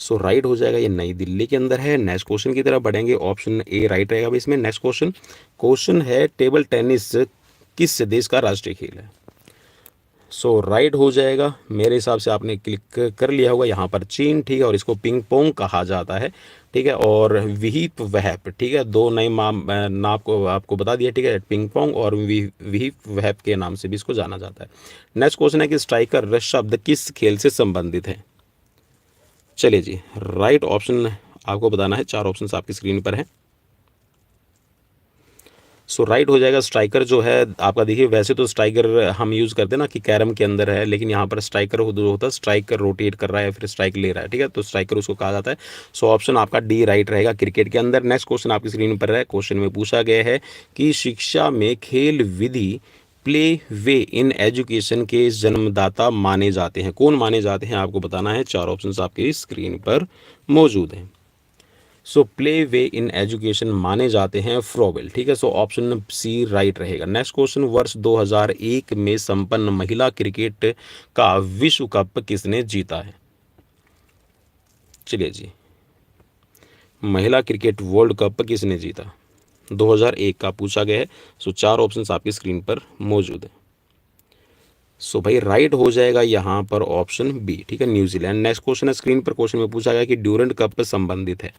सो राइट हो जाएगा, ये नई दिल्ली के अंदर है। नेक्स्ट क्वेश्चन की तरफ बढ़ेंगे, ऑप्शन ए राइट रहेगा भाई इसमें। नेक्स्ट क्वेश्चन, क्वेश्चन है टेबल टेनिस किस देश का राष्ट्रीय खेल है। सो राइट हो जाएगा, मेरे हिसाब से आपने क्लिक कर लिया होगा यहाँ पर चीन, ठीक है, और इसको पिंग पोंग कहा जाता है, ठीक है, और विहिप वहप, ठीक है, दो नए नाम आपको बता दिया, ठीक है, पिंग पोंग और विहिप वहप के नाम से भी इसको जाना जाता है। नेक्स्ट क्वेश्चन है कि स्ट्राइकर शब्द किस खेल से संबंधित है। चलिए जी, राइट ऑप्शन आपको बताना है, चार ऑप्शन आपकी स्क्रीन पर हैं। सो राइट हो जाएगा, स्ट्राइकर जो है आपका, देखिए वैसे तो स्ट्राइकर हम यूज़ करते हैं ना कि कैरम के अंदर है, लेकिन यहाँ पर स्ट्राइकर जो होता है, स्ट्राइकर रोटेट कर रहा है फिर स्ट्राइक ले रहा है, ठीक है, तो स्ट्राइकर उसको कहा जाता है। सो ऑप्शन आपका डी राइट रहेगा क्रिकेट के अंदर। नेक्स्ट क्वेश्चन आपकी स्क्रीन पर है, क्वेश्चन में पूछा गया है कि शिक्षा में खेल विधि प्ले वे इन एजुकेशन के जन्मदाता माने जाते हैं, कौन माने जाते हैं आपको बताना है। चार ऑप्शन आपकी स्क्रीन पर मौजूद हैं। So play way in education माने जाते हैं फ्रोबेल, ठीक है, सो ऑप्शन सी राइट रहेगा। नेक्स्ट क्वेश्चन, वर्ष 2001 में संपन्न महिला क्रिकेट का विश्व कप किसने जीता है। चलिए जी, महिला क्रिकेट वर्ल्ड कप किसने जीता, 2001 का पूछा गया है। सो चार ऑप्शन आपकी स्क्रीन पर मौजूद है। सो भाई राइट हो जाएगा यहाँ पर ऑप्शन बी, ठीक है, न्यूजीलैंड। नेक्स्ट क्वेश्चन है स्क्रीन पर, क्वेश्चन में पूछा गया कि ड्यूरेंट कप संबंधित है।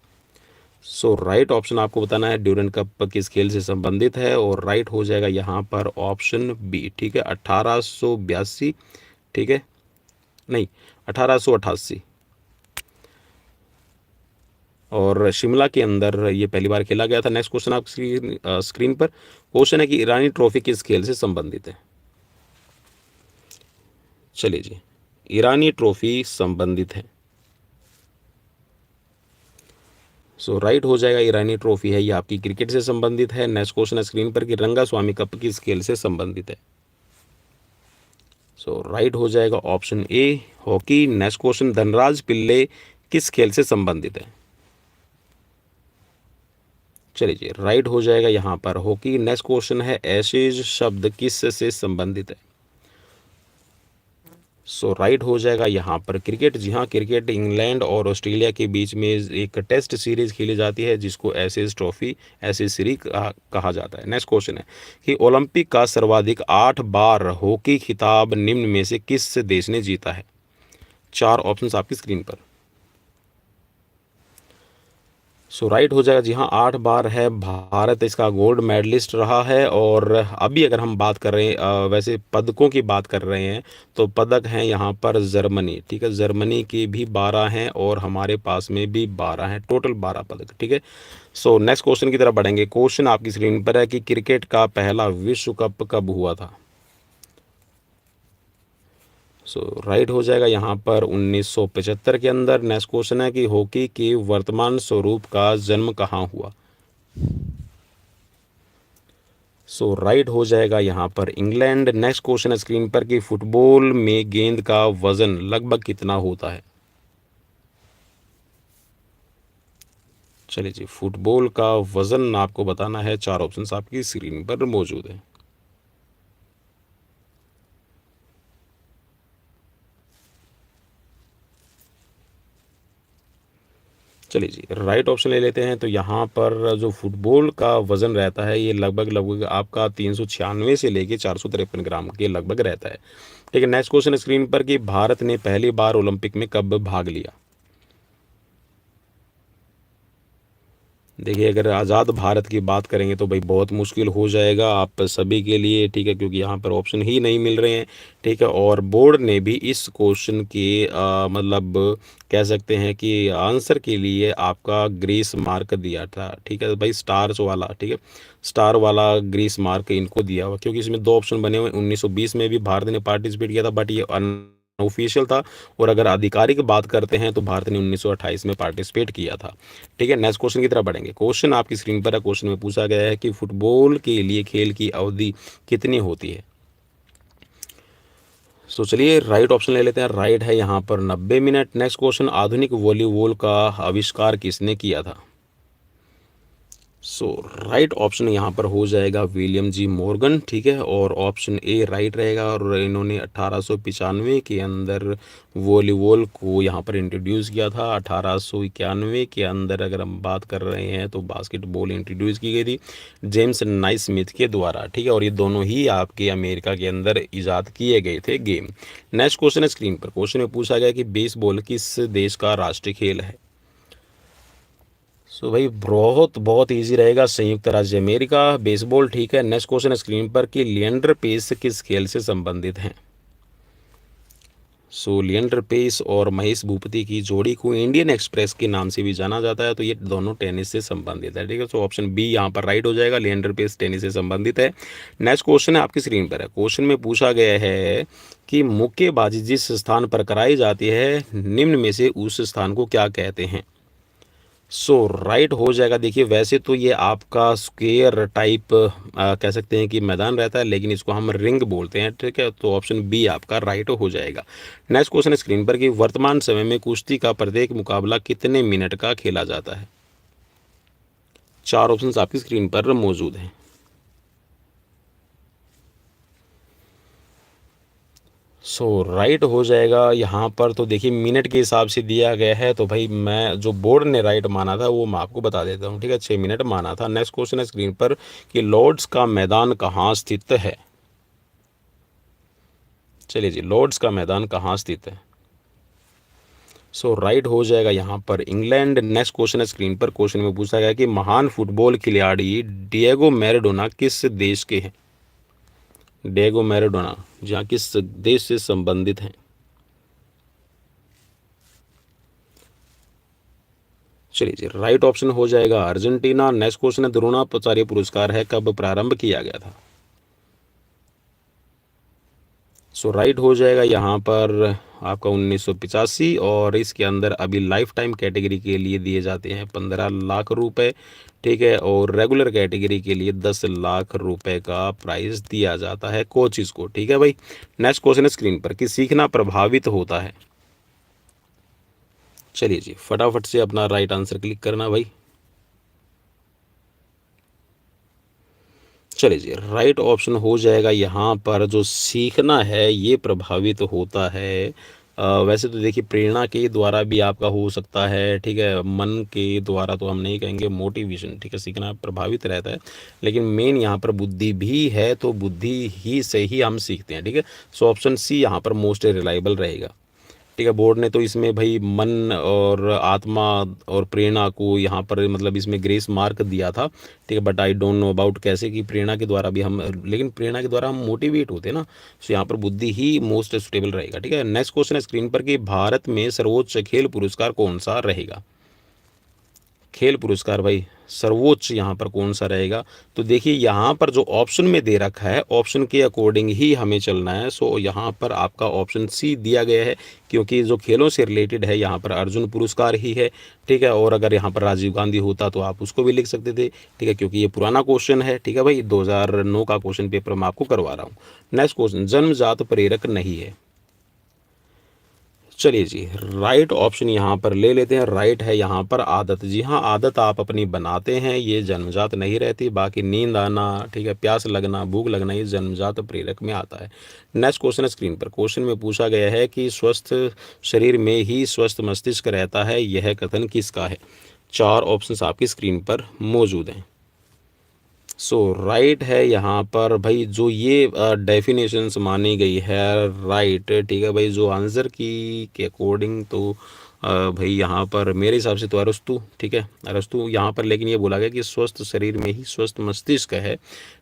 सो राइट ऑप्शन आपको बताना है ड्यूरेंट कप किस खेल से संबंधित है, और राइट हो जाएगा यहाँ पर ऑप्शन बी, ठीक है, 1882, ठीक है, नहीं 1888, और शिमला के अंदर ये पहली बार खेला गया था। नेक्स्ट क्वेश्चन आप स्क्रीन पर, क्वेश्चन है कि ईरानी ट्रॉफी किस खेल से संबंधित है। चलिए जी, ईरानी ट्रॉफी संबंधित है। सो राइट हो जाएगा, ईरानी ट्रॉफी है ये आपकी क्रिकेट से संबंधित है। नेक्स्ट क्वेश्चन है स्क्रीन पर कि रंगास्वामी कप किस खेल से संबंधित है। सो राइट हो जाएगा option A hockey. Next question, Dhanraj Pillay किस खेल से संबंधित है। चलिए जी, राइट हो जाएगा यहाँ पर हॉकी। नेक्स्ट क्वेश्चन है एशेज शब्द किस से संबंधित है। सो राइट हो जाएगा यहाँ पर क्रिकेट। जी हाँ, क्रिकेट इंग्लैंड और ऑस्ट्रेलिया के बीच में एक टेस्ट सीरीज खेली जाती है जिसको एशेज ट्रॉफी, एशेज सीरीज कहा जाता है। नेक्स्ट क्वेश्चन है कि ओलंपिक का सर्वाधिक 8 बार हॉकी खिताब निम्न में से किस देश ने जीता है। चार ऑप्शंस आपकी स्क्रीन पर। सो राइट हो जाएगा, जी हाँ 8 बार है भारत इसका गोल्ड मेडलिस्ट रहा है। और अभी अगर हम बात कर रहे हैं वैसे पदकों की बात कर रहे हैं तो पदक हैं यहाँ पर जर्मनी, ठीक है, जर्मनी के भी 12 हैं और हमारे पास में भी 12 हैं, टोटल 12 पदक, ठीक है। सो नेक्स्ट क्वेश्चन की तरफ बढ़ेंगे। क्वेश्चन आपकी स्क्रीन पर है कि क्रिकेट का पहला विश्व कप कब हुआ था। सो राइट हो जाएगा यहाँ पर 1975 के अंदर। नेक्स्ट क्वेश्चन है कि हॉकी के वर्तमान स्वरूप का जन्म कहाँ हुआ। सो राइट हो जाएगा यहाँ पर इंग्लैंड। नेक्स्ट क्वेश्चन है स्क्रीन पर कि फुटबॉल में गेंद का वजन लगभग कितना होता है। चलिए जी, फुटबॉल का वजन आपको बताना है। चार ऑप्शंस आपकी स्क्रीन पर मौजूद है। चलिए जी, राइट ऑप्शन ले लेते हैं। तो यहाँ पर जो फुटबॉल का वज़न रहता है ये लगभग आपका 396 से लेके 453 ग्राम के लगभग रहता है, ठीक है। नेक्स्ट क्वेश्चन स्क्रीन पर कि भारत ने पहली बार ओलंपिक में कब भाग लिया। देखिए, अगर आज़ाद भारत की बात करेंगे तो भाई बहुत मुश्किल हो जाएगा आप सभी के लिए, ठीक है, क्योंकि यहाँ पर ऑप्शन ही नहीं मिल रहे हैं, ठीक है। और बोर्ड ने भी इस क्वेश्चन के मतलब कह सकते हैं कि आंसर के लिए आपका ग्रीस मार्क दिया था, ठीक है भाई, स्टार्स वाला, ठीक है, स्टार वाला ग्रीस मार्क इनको दिया हुआ, क्योंकि इसमें दो ऑप्शन बने हुए। 1920 में भी भारत ने पार्टिसिपेट किया था, बट ये ऑफिशियल था। और अगर आधिकारिक बात करते हैं तो भारत ने 1928 में पार्टिसिपेट किया था, ठीक है। नेक्स्ट क्वेश्चन की तरफ बढ़ेंगे। क्वेश्चन आपकी स्क्रीन पर है। क्वेश्चन में पूछा गया है कि फुटबॉल के लिए खेल की अवधि कितनी होती है। सो चलिए राइट ऑप्शन ले लेते हैं। राइट है यहाँ पर 90 मिनट। नेक्स्ट क्वेश्चन, आधुनिक वॉलीबॉल का आविष्कार किसने किया था। सो राइट ऑप्शन यहाँ पर हो जाएगा विलियम जी मॉर्गन, ठीक है, और ऑप्शन ए राइट रहेगा। और इन्होंने 1895 के अंदर वॉलीबॉल को यहाँ पर इंट्रोड्यूस किया था। 1891 के अंदर अगर हम बात कर रहे हैं तो बास्केटबॉल इंट्रोड्यूस की गई थी जेम्स नाइस्मिथ के द्वारा, ठीक है, और ये दोनों ही आपके अमेरिका के अंदर ईजाद किए गए थे गेम। नेक्स्ट क्वेश्चन है स्क्रीन पर। क्वेश्चन में पूछा गया कि बेसबॉल किस देश का राष्ट्रीय खेल है। सो भाई बहुत बहुत इजी रहेगा, संयुक्त राज्य अमेरिका बेसबॉल, ठीक है। नेक्स्ट क्वेश्चन है स्क्रीन पर कि लिएंडर पेस किस खेल से संबंधित हैं। सो लिएंडर पेस और महेश भूपति की जोड़ी को इंडियन एक्सप्रेस के नाम से भी जाना जाता है, तो ये दोनों टेनिस से संबंधित है, ठीक है। सो ऑप्शन बी यहाँ पर राइट हो जाएगा, लिएंडर पेस टेनिस से संबंधित है। नेक्स्ट क्वेश्चन है आपकी स्क्रीन पर है। क्वेश्चन में पूछा गया है कि मुक्केबाजी जिस स्थान पर कराई जाती है निम्न में से उस स्थान को क्या कहते हैं। सो राइट हो जाएगा। देखिए वैसे तो ये आपका स्क्वेयर टाइप कह सकते हैं कि मैदान रहता है, लेकिन इसको हम रिंग बोलते हैं, ठीक है। तो ऑप्शन बी आपका राइट हो जाएगा। नेक्स्ट क्वेश्चन है स्क्रीन पर कि वर्तमान समय में कुश्ती का प्रत्येक मुकाबला कितने मिनट का खेला जाता है। चार ऑप्शंस आपकी स्क्रीन पर मौजूद हैं। सो राइट हो जाएगा यहाँ पर। तो देखिए मिनट के हिसाब से दिया गया है, तो भाई मैं जो बोर्ड ने राइट माना था वो मैं आपको बता देता हूँ, ठीक है। 6 मिनट माना था। नेक्स्ट क्वेश्चन है स्क्रीन पर कि लॉर्ड्स का मैदान कहाँ स्थित है। चलिए जी, लॉर्ड्स का मैदान कहाँ स्थित है। सो राइट हो जाएगा यहाँ पर इंग्लैंड। नेक्स्ट क्वेश्चन है स्क्रीन पर। क्वेश्चन में पूछा गया कि महान फुटबॉल खिलाड़ी डिएगो मैराडोना किस देश के हैं। डिएगो मैराडोना जहाँ किस देश से संबंधित हैं। चलिए जी, राइट ऑप्शन हो जाएगा अर्जेंटीना। नेक्स्ट क्वेश्चन है द्रोणाचार्य पुरस्कार है कब प्रारंभ किया गया था। सो राइट हो जाएगा यहाँ पर आपका 1985, और इसके अंदर अभी लाइफ टाइम कैटेगरी के लिए दिए जाते हैं 15 लाख रुपए, ठीक है, और रेगुलर कैटेगरी के लिए 10 लाख रुपए का प्राइज दिया जाता है कोचिज को, ठीक है भाई। नेक्स्ट क्वेश्चन है स्क्रीन पर कि सीखना प्रभावित होता है। चलिए जी, फटाफट से अपना राइट आंसर क्लिक करना भाई। चलिए जी, राइट ऑप्शन हो जाएगा यहाँ पर जो सीखना है ये प्रभावित होता है। वैसे तो देखिए प्रेरणा के द्वारा भी आपका हो सकता है, ठीक है, मन के द्वारा तो हम नहीं कहेंगे, मोटिवेशन, ठीक है, सीखना प्रभावित रहता है, लेकिन मेन यहाँ पर बुद्धि भी है, तो बुद्धि ही से ही हम सीखते हैं, ठीक है। सो ऑप्शन सी यहाँ पर मोस्ट रिलायबल रहेगा, ठीक है। बोर्ड ने तो इसमें भाई मन और आत्मा और प्रेरणा को यहाँ पर मतलब इसमें ग्रेस मार्क दिया था, ठीक है, but I don't know about कैसे कि प्रेरणा के द्वारा भी हम, लेकिन प्रेरणा के द्वारा हम मोटिवेट होते हैं ना, तो यहाँ पर बुद्धि ही मोस्ट सुटेबल रहेगा, ठीक है। नेक्स्ट क्वेश्चन है स्क्रीन पर कि भारत में सर्वोच्च खेल पुरस्कार कौन सा रहेगा। खेल पुरस्कार भाई सर्वोच्च यहाँ पर कौन सा रहेगा। तो देखिए यहाँ पर जो ऑप्शन में दे रखा है ऑप्शन के अकॉर्डिंग ही हमें चलना है। सो यहाँ पर आपका ऑप्शन सी दिया गया है, क्योंकि जो खेलों से रिलेटेड है यहाँ पर अर्जुन पुरस्कार ही है, ठीक है। और अगर यहाँ पर राजीव गांधी होता तो आप उसको भी लिख सकते थे, ठीक है, क्योंकि ये पुराना क्वेश्चन है, ठीक है भाई, 2009 का क्वेश्चन पेपर मैं आपको करवा रहा हूँ। नेक्स्ट क्वेश्चन, जन्मजात प्रेरक नहीं है। चलिए जी, राइट ऑप्शन यहाँ पर ले लेते हैं। राइट है यहाँ पर आदत। जी हाँ, आदत आप अपनी बनाते हैं, ये जन्मजात नहीं रहती। बाकी नींद आना, ठीक है, प्यास लगना, भूख लगना, ये जन्मजात प्रेरक में आता है। नेक्स्ट क्वेश्चन है स्क्रीन पर। क्वेश्चन में पूछा गया है कि स्वस्थ शरीर में ही स्वस्थ मस्तिष्क रहता है, यह कथन किसका है। चार ऑप्शंस आपकी स्क्रीन पर मौजूद हैं। सो राइट है यहाँ पर भाई, जो ये डेफिनेशंस मानी गई है राइट, ठीक है भाई, जो आंसर की के अकॉर्डिंग तो भाई यहाँ पर मेरे हिसाब से तो अरस्तु, ठीक है, अरस्तु यहाँ पर, लेकिन ये बोला गया कि स्वस्थ शरीर में ही स्वस्थ मस्तिष्क है,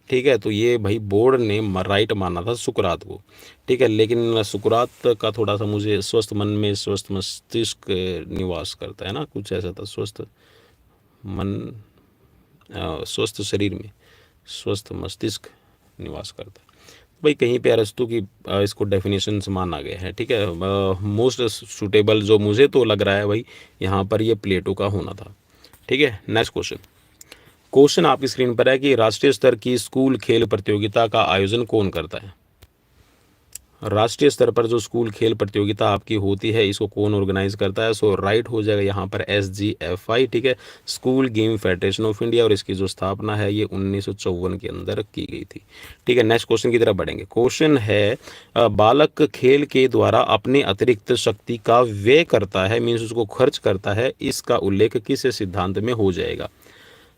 ठीक है। तो ये भाई बोर्ड ने राइट माना था सुकरात को, ठीक है, लेकिन सुकरात का थोड़ा सा मुझे स्वस्थ मन में स्वस्थ मस्तिष्क निवास करता है ना, कुछ ऐसा था, स्वस्थ मन स्वस्थ शरीर में स्वस्थ मस्तिष्क निवास करता है। भाई कहीं पे अरस्तु की इसको डेफिनेशन माना गया है, ठीक है। मोस्ट सूटेबल जो मुझे तो लग रहा है भाई यहाँ पर ये प्लेटो का होना था, ठीक है। Next question. क्वेश्चन आपकी स्क्रीन पर है कि राष्ट्रीय स्तर की स्कूल खेल प्रतियोगिता का आयोजन कौन करता है। राष्ट्रीय स्तर पर जो स्कूल खेल प्रतियोगिता आपकी होती है इसको कौन ऑर्गेनाइज करता है? सो राइट हो जाएगा यहाँ पर SGFI, ठीक है, school game federation of India, और इसकी जो स्थापना है ये 1954 के अंदर की गई थी। ठीक है, नेक्स्ट क्वेश्चन की तरफ बढ़ेंगे। क्वेश्चन है बालक खेल के द्वारा अपने अतिरिक्त शक्ति का व्यय करता है, मीन्स उसको खर्च करता है, इसका उल्लेख किस सिद्धांत में हो जाएगा?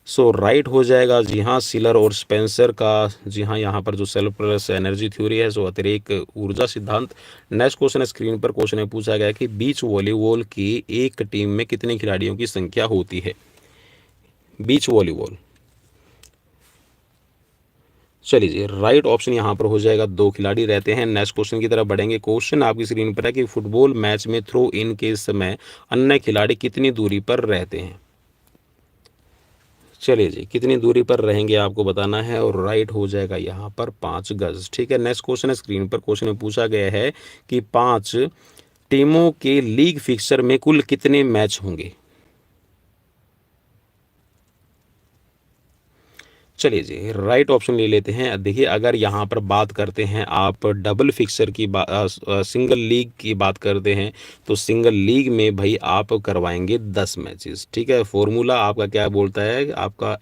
सो राइट हो जाएगा जी हाँ, सिलर और स्पेंसर का जी हाँ यहाँ पर जो सेल्फ प्लस एनर्जी थ्योरी है, सो अतिरेक ऊर्जा सिद्धांत। नेक्स्ट क्वेश्चन स्क्रीन पर क्वेश्चन में पूछा गया कि बीच वॉलीबॉल की एक टीम में कितने खिलाड़ियों की संख्या होती है? बीच वॉलीबॉल, चलिए जी, राइट ऑप्शन यहाँ पर हो जाएगा 2 खिलाड़ी रहते हैं। नेक्स्ट क्वेश्चन की तरफ बढ़ेंगे। क्वेश्चन आपकी स्क्रीन पर है कि फुटबॉल मैच में थ्रो इन के समय अन्य खिलाड़ी कितनी दूरी पर रहते हैं? चलिए जी, कितनी दूरी पर रहेंगे आपको बताना है, और राइट हो जाएगा यहाँ पर 5 गज। ठीक है, नेक्स्ट क्वेश्चन है स्क्रीन पर। क्वेश्चन में पूछा गया है कि 5 टीमों के लीग फिक्सर में कुल कितने मैच होंगे? चलिए जी, राइट ऑप्शन ले लेते हैं। देखिए, अगर यहाँ पर बात करते हैं आप डबल फिक्सर की सिंगल लीग की बात करते हैं, तो सिंगल लीग में भाई आप करवाएंगे 10 मैचेस। ठीक है, फॉर्मूला आपका क्या बोलता है? आपका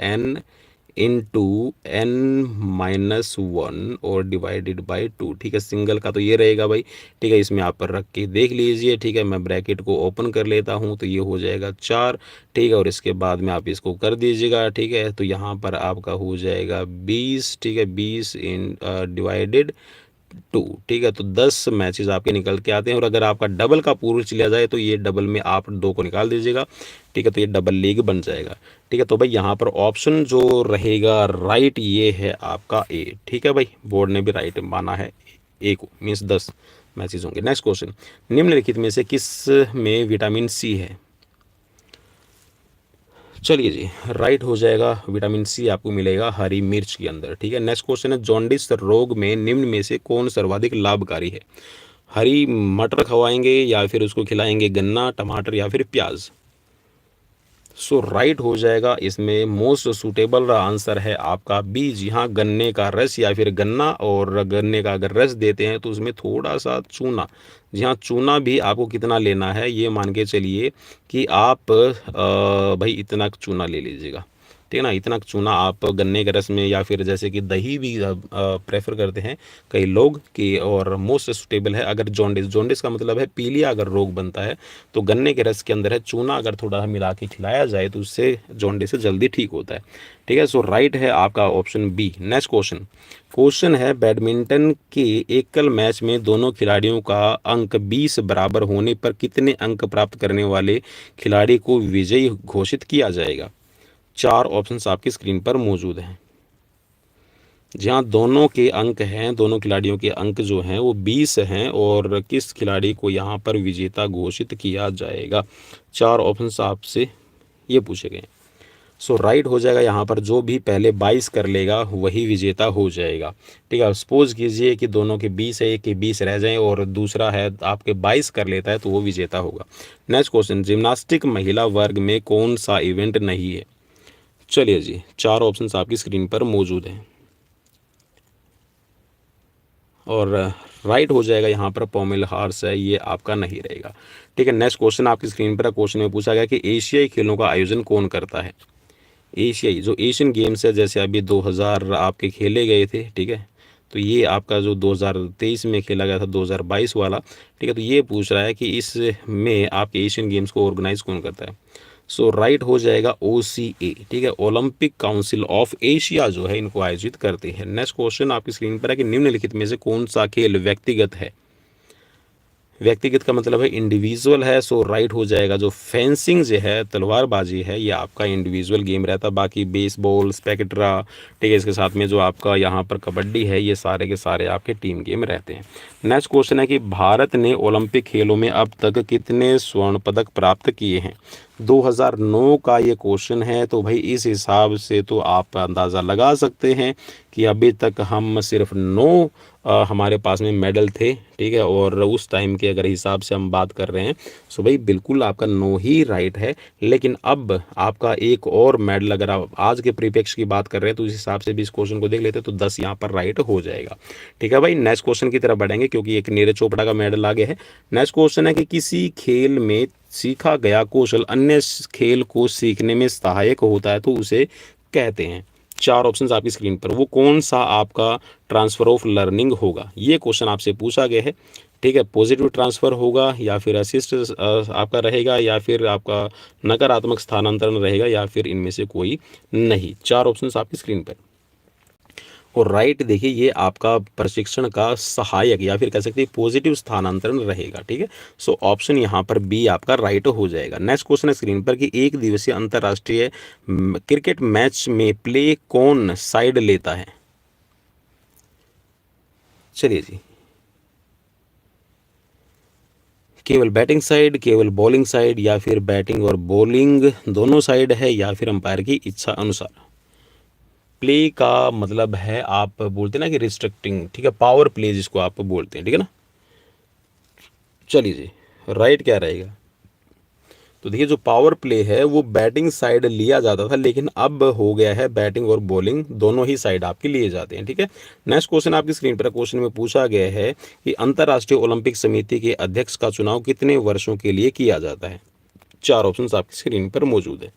n/n-1 और डिवाइडेड बाय 2। ठीक है, सिंगल का तो ये रहेगा भाई। ठीक है, इसमें आप रख के देख लीजिए। ठीक है, मैं ब्रैकेट को ओपन कर लेता हूँ, तो ये हो जाएगा 4। ठीक है, और इसके बाद में आप इसको कर दीजिएगा। ठीक है, तो यहाँ पर आपका हो जाएगा 20। ठीक है, 20 इन डिवाइडेड 2। ठीक है, तो 10 मैचेस आपके निकल के आते हैं, और अगर आपका डबल का पूर्व चला जाए तो ये डबल में आप 2 को निकाल दीजिएगा। ठीक है, तो ये डबल लीग बन जाएगा। ठीक है, तो भाई यहाँ पर ऑप्शन जो रहेगा राइट ये है आपका ए। ठीक है भाई, बोर्ड ने भी राइट माना है, ए को, मीन्स 10 मैचेस होंगे। नेक्स्ट क्वेश्चन, निम्नलिखित में से किस में विटामिन सी है? चलिए जी, राइट हो जाएगा, विटामिन सी आपको मिलेगा हरी मिर्च के अंदर। ठीक है, नेक्स्ट क्वेश्चन है, जॉन्डिस रोग में निम्न में से कौन सर्वाधिक लाभकारी है? हरी मटर खवाएंगे, या फिर उसको खिलाएंगे गन्ना, टमाटर, या फिर प्याज? सो राइट हो जाएगा, इसमें मोस्ट सूटेबल आंसर है आपका बी, जी हाँ, गन्ने का रस या फिर गन्ना। और गन्ने का अगर रस देते हैं तो उसमें थोड़ा सा चूना, जी हाँ, चूना भी आपको कितना लेना है ये मान के चलिए कि आप भाई इतना चूना ले लीजिएगा। ठीक है ना, इतना चूना आप गन्ने के रस में, या फिर जैसे कि दही भी प्रेफर करते हैं कई लोग कि, और मोस्ट सुटेबल है अगर जॉन्डिस का मतलब है पीलिया अगर रोग बनता है, तो गन्ने के रस के अंदर है चूना, अगर थोड़ा मिला के खिलाया जाए तो उससे जॉन्डिस से जल्दी ठीक होता है। ठीक है, सो राइट है आपका option B. Next question, question है बैडमिंटन के एकल मैच में दोनों खिलाड़ियों का अंक 20 बराबर होने पर कितने अंक प्राप्त करने वाले खिलाड़ी को विजयी घोषित किया जाएगा? 4 ऑप्शंस आपकी स्क्रीन पर मौजूद हैं। जहाँ दोनों के अंक हैं, दोनों खिलाड़ियों के अंक जो हैं वो 20 हैं, और किस खिलाड़ी को यहाँ पर विजेता घोषित किया जाएगा? 4 ऑप्शंस आपसे ये पूछे गए। सो राइट हो जाएगा यहाँ पर, जो भी पहले 22 कर लेगा वही विजेता हो जाएगा। ठीक है, सपोज कीजिए कि दोनों के 20 है, एक के 20 रह जाएं और दूसरा है आपके 22 कर लेता है, तो वो विजेता होगा। नेक्स्ट क्वेश्चन, जिम्नास्टिक महिला वर्ग में कौन सा इवेंट नहीं है? चलिए जी, 4 ऑप्शंस आपकी स्क्रीन पर मौजूद हैं, और राइट हो जाएगा यहाँ पर पॉमेल हार्स है, ये आपका नहीं रहेगा। ठीक है, नेक्स्ट क्वेश्चन आपकी स्क्रीन पर, क्वेश्चन में पूछा गया कि एशियाई खेलों का आयोजन कौन करता है? एशियाई जो एशियन गेम्स है, जैसे अभी 2000 आपके खेले गए थे, ठीक है, तो ये आपका जो 2023 में खेला गया था 2022 वाला, ठीक है, तो ये पूछ रहा है कि इसमें आपके एशियन गेम्स को ऑर्गेनाइज कौन करता है? सो राइट हो जाएगा OCA। ठीक है, ओलंपिक काउंसिल ऑफ एशिया जो है इनको आयोजित करते हैं। नेक्स्ट क्वेश्चन आपकी स्क्रीन पर है कि निम्नलिखित में से कौन सा खेल व्यक्तिगत है? व्यक्तिगत का मतलब है इंडिविजुअल है, सो राइट हो जाएगा जो फेंसिंग जो है, तलवारबाजी है, ये आपका इंडिविजुअल गेम रहता है। बाकी बेसबॉल, स्पेक्ट्रा, ठीक है, इसके साथ में जो आपका यहाँ पर कबड्डी है, ये सारे के सारे आपके टीम गेम रहते हैं। नेक्स्ट क्वेश्चन है कि भारत ने ओलंपिक खेलों में अब तक कितने स्वर्ण पदक प्राप्त किए हैं? 2009 का ये क्वेश्चन है। तो भाई इस हिसाब से तो आप अंदाज़ा लगा सकते हैं कि अभी तक हम सिर्फ 9 हमारे पास में मेडल थे, ठीक है। और उस टाइम के अगर हिसाब से हम बात कर रहे हैं, सो भाई बिल्कुल आपका 9 ही राइट है। लेकिन अब आपका एक और मेडल, अगर आप आज के परिप्रेक्ष्य की बात कर रहे हैं तो उस हिसाब से भी इस क्वेश्चन को देख लेते हैं तो 10 यहाँ पर राइट हो जाएगा, ठीक है भाई। नेक्स्ट क्वेश्चन की तरफ बढ़ेंगे क्योंकि एक नीरज चोपड़ा का मेडल आगे है। नेक्स्ट क्वेश्चन है कि किसी खेल में सीखा गया कौशल अन्य खेल को सीखने में सहायक होता है तो उसे कहते हैं। 4 ऑप्शंस आपकी स्क्रीन पर, वो कौन सा आपका ट्रांसफर ऑफ लर्निंग होगा, ये क्वेश्चन आपसे पूछा गया है, ठीक है। पॉजिटिव ट्रांसफ़र होगा या फिर असिस्ट आपका रहेगा या फिर आपका नकारात्मक स्थानांतरण रहेगा या फिर इनमें से कोई नहीं। 4 ऑप्शंस आपकी स्क्रीन पर। और राइट देखिए, ये आपका प्रशिक्षण का सहायक या फिर कह सकते हैं पॉजिटिव स्थानांतरण रहेगा, ठीक है। सो ऑप्शन यहाँ पर बी आपका राइट हो जाएगा। नेक्स्ट क्वेश्चन है स्क्रीन पर कि एक दिवसीय अंतर्राष्ट्रीय क्रिकेट मैच में प्ले कौन साइड लेता है। चलिए जी, केवल बैटिंग साइड, केवल बॉलिंग साइड, या फिर बैटिंग और बॉलिंग दोनों साइड है, या फिर अंपायर की इच्छा अनुसार। प्ले का मतलब है, आप बोलते हैं ना कि रिस्ट्रिक्टिंग, ठीक है, पावर प्ले जिसको आप बोलते हैं, ठीक है ना। चलिए जी, राइट क्या रहेगा। तो देखिए, जो पावर प्ले है वो बैटिंग साइड लिया जाता था, लेकिन अब हो गया है बैटिंग और बॉलिंग दोनों ही साइड आपके लिए जाते हैं, ठीक है। नेक्स्ट क्वेश्चन आपकी स्क्रीन पर, क्वेश्चन में पूछा गया है कि अंतर्राष्ट्रीय ओलंपिक समिति के अध्यक्ष का चुनाव कितने वर्षों के लिए किया जाता है। 4 ऑप्शंस आपकी स्क्रीन पर मौजूद है।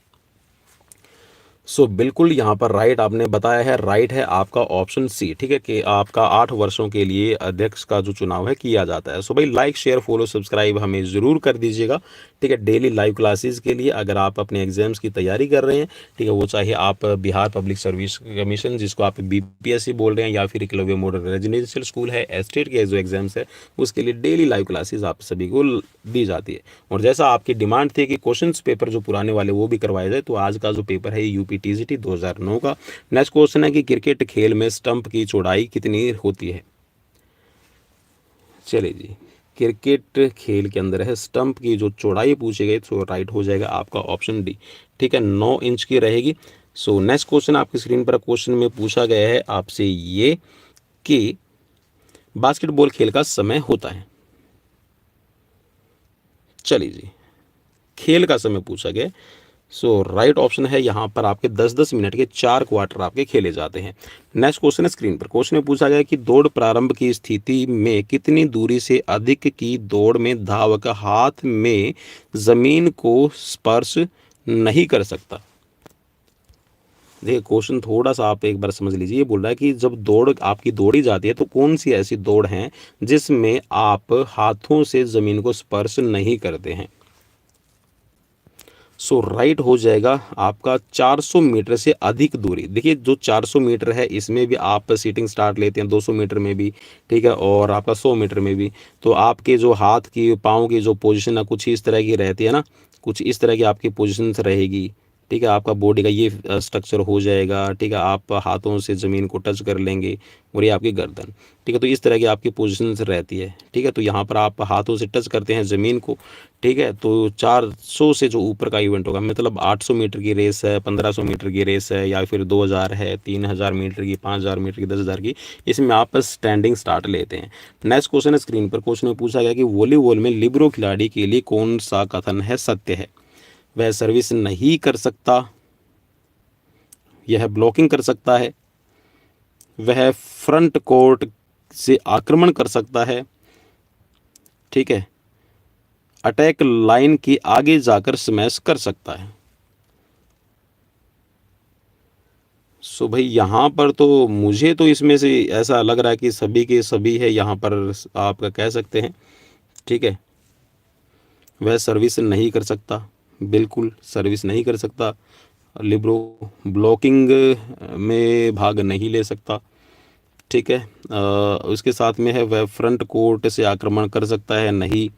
सो बिल्कुल यहाँ पर राइट आपने बताया है, राइट है आपका ऑप्शन सी, ठीक है, कि आपका 8 वर्षों के लिए अध्यक्ष का जो चुनाव है किया जाता है। सो भाई लाइक शेयर फॉलो सब्सक्राइब हमें ज़रूर कर दीजिएगा, ठीक है, डेली लाइव क्लासेस के लिए। अगर आप अपने एग्जाम्स की तैयारी कर रहे हैं, ठीक है, वो चाहे आप बिहार पब्लिक सर्विस कमीशन जिसको आप बीपीएससी बोल रहे हैं, या फिर एकलव्य मॉडल रेजिडेंशियल स्कूल है, एस्टेट के जो एग्जाम्स है, उसके लिए डेली लाइव क्लासेस आप सभी को दी जाती है। और जैसा आपकी डिमांड थी कि क्वेश्चंस पेपर जो पुराने वाले वो भी करवाए जाए, तो आज का जो पेपर है यूपी टीजीटी 2009 का। नेक्स्ट क्वेश्चन है कि क्रिकेट खेल में स्टंप की चौड़ाई कितनी होती है। चलिए जी, क्रिकेट खेल के अंदर है स्टंप की जो चौड़ाई पूछी गई, तो राइट हो जाएगा आपका ऑप्शन डी, ठीक है, 9 इंच की रहेगी। सो नेक्स्ट क्वेश्चन आपकी स्क्रीन पर, क्वेश्चन में पूछा गया है आपसे ये कि बास्केटबॉल खेल का समय होता है। चलिए जी, खेल का समय पूछा गया। सो राइट ऑप्शन है यहाँ पर आपके 10-10 मिनट के 4 क्वार्टर आपके खेले जाते हैं। नेक्स्ट क्वेश्चन है स्क्रीन पर, क्वेश्चन में पूछा गया कि दौड़ प्रारंभ की स्थिति में कितनी दूरी से अधिक की दौड़ में धावक हाथ में जमीन को स्पर्श नहीं कर सकता। देखिए, क्वेश्चन थोड़ा सा आप एक बार समझ लीजिए। ये बोल रहा है कि जब दौड़ आपकी दौड़ी जाती है तो कौन सी ऐसी दौड़ है जिसमें आप हाथों से जमीन को स्पर्श नहीं करते हैं। सो राइट हो जाएगा आपका 400 मीटर से अधिक दूरी। देखिए, जो 400 मीटर है इसमें भी आप सीटिंग स्टार्ट लेते हैं, 200 मीटर में भी, ठीक है, और आपका 100 मीटर में भी। तो आपके जो हाथ की पाँव की जो पोजीशन है कुछ इस तरह की रहती है ना, कुछ इस तरह की आपकी पोजीशन रहेगी, ठीक है। आपका बॉडी का ये स्ट्रक्चर हो जाएगा, ठीक है। आप हाथों से ज़मीन को टच कर लेंगे और ये आपकी गर्दन, ठीक है। तो इस तरह की आपकी पोजीशन रहती है, ठीक है। तो यहाँ पर आप हाथों से टच करते हैं ज़मीन को, ठीक है। तो 400 से जो ऊपर का इवेंट होगा, मतलब 800 मीटर की रेस है, 1500 मीटर की रेस है, या फिर 2000 है, 3000 मीटर की, 5000 मीटर की, 10,000 की, इसमें आप स्टैंडिंग स्टार्ट लेते हैं। नेक्स्ट क्वेश्चन है स्क्रीन पर, क्वेश्चन में पूछा गया कि वॉलीबॉल में लिबरो खिलाड़ी के लिए कौन सा कथन है सत्य है। वह सर्विस नहीं कर सकता, यह ब्लॉकिंग कर सकता है, वह फ्रंट कोर्ट से आक्रमण कर सकता है, ठीक है, अटैक लाइन के आगे जाकर स्मैश कर सकता है। सो भाई यहाँ पर तो मुझे तो इसमें से ऐसा लग रहा है कि सभी के सभी है यहाँ पर, आप कह सकते हैं, ठीक है। वह सर्विस नहीं कर सकता, बिल्कुल सर्विस नहीं कर सकता। लिब्रो ब्लॉकिंग में भाग नहीं ले सकता, ठीक है। उसके साथ में है वह फ्रंट कोर्ट से आक्रमण कर सकता है, नहीं।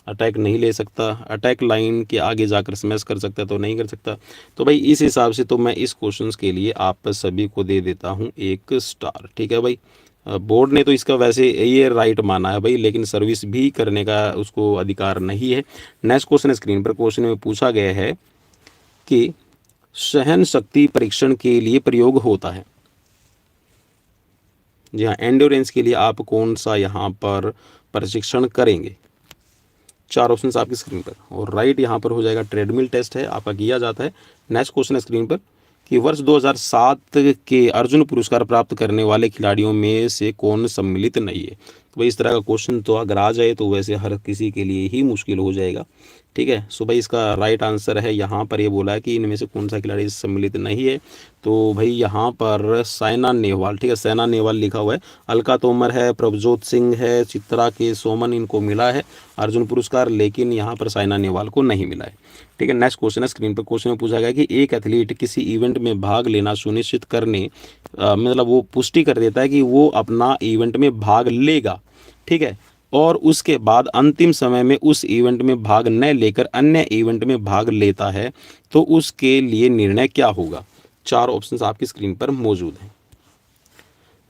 अटैक नहीं ले सकता, अटैक लाइन के आगे जाकर स्मैश कर सकता है, तो नहीं कर सकता। तो भाई इस हिसाब से तो मैं इस क्वेश्चंस के लिए आप सभी को दे देता हूँ 1 स्टार, ठीक है भाई। बोर्ड ने तो इसका वैसे ये राइट माना है भाई, लेकिन सर्विस भी करने का उसको अधिकार नहीं है। नेक्स्ट क्वेश्चन स्क्रीन पर, क्वेश्चन में पूछा गया है के सहन शक्ति परीक्षण के लिए प्रयोग होता है? जी हाँ, एंड्योरेंस के लिए आप कौन सा यहाँ पर प्रशिक्षण करेंगे? 4 ऑप्शंस आपकी स्क्रीन पर, और राइट यहाँ पर हो जाएगा ट्रेडमिल टेस्ट है आपका, किया जाता है। नेक्स्ट क्वेश्चन है स्क्रीन पर कि वर्ष 2007 के अर्जुन पुरस्कार प्राप्त करने वाले खिलाड़ियों में से कौन सम्मिलित नहीं है? तो भाई इस तरह का क्वेश्चन तो अगर आ जाए तो वैसे हर किसी के लिए ही मुश्किल हो जाएगा, ठीक है। सो भाई इसका राइट आंसर है यहाँ पर ये बोला है कि इनमें से कौन सा खिलाड़ी सम्मिलित नहीं है, तो भाई यहाँ पर साइना नेहवाल, ठीक है, साइना नेहवाल लिखा हुआ है। अलका तोमर है, प्रभजोत सिंह है, चित्रा के सोमन, इनको मिला है अर्जुन पुरस्कार, लेकिन यहाँ पर साइना नेहवाल को नहीं मिला है, ठीक है। नेक्स्ट क्वेश्चन है स्क्रीन पर, क्वेश्चन में पूछा गया कि एक एथलीट किसी इवेंट में भाग लेना सुनिश्चित करने मतलब वो पुष्टि कर देता है कि वो अपना इवेंट में भाग लेगा, ठीक है, और उसके बाद अंतिम समय में उस इवेंट में भाग न लेकर अन्य इवेंट में भाग लेता है, तो उसके लिए निर्णय क्या होगा? 4 ऑप्शंस आपकी स्क्रीन पर मौजूद हैं।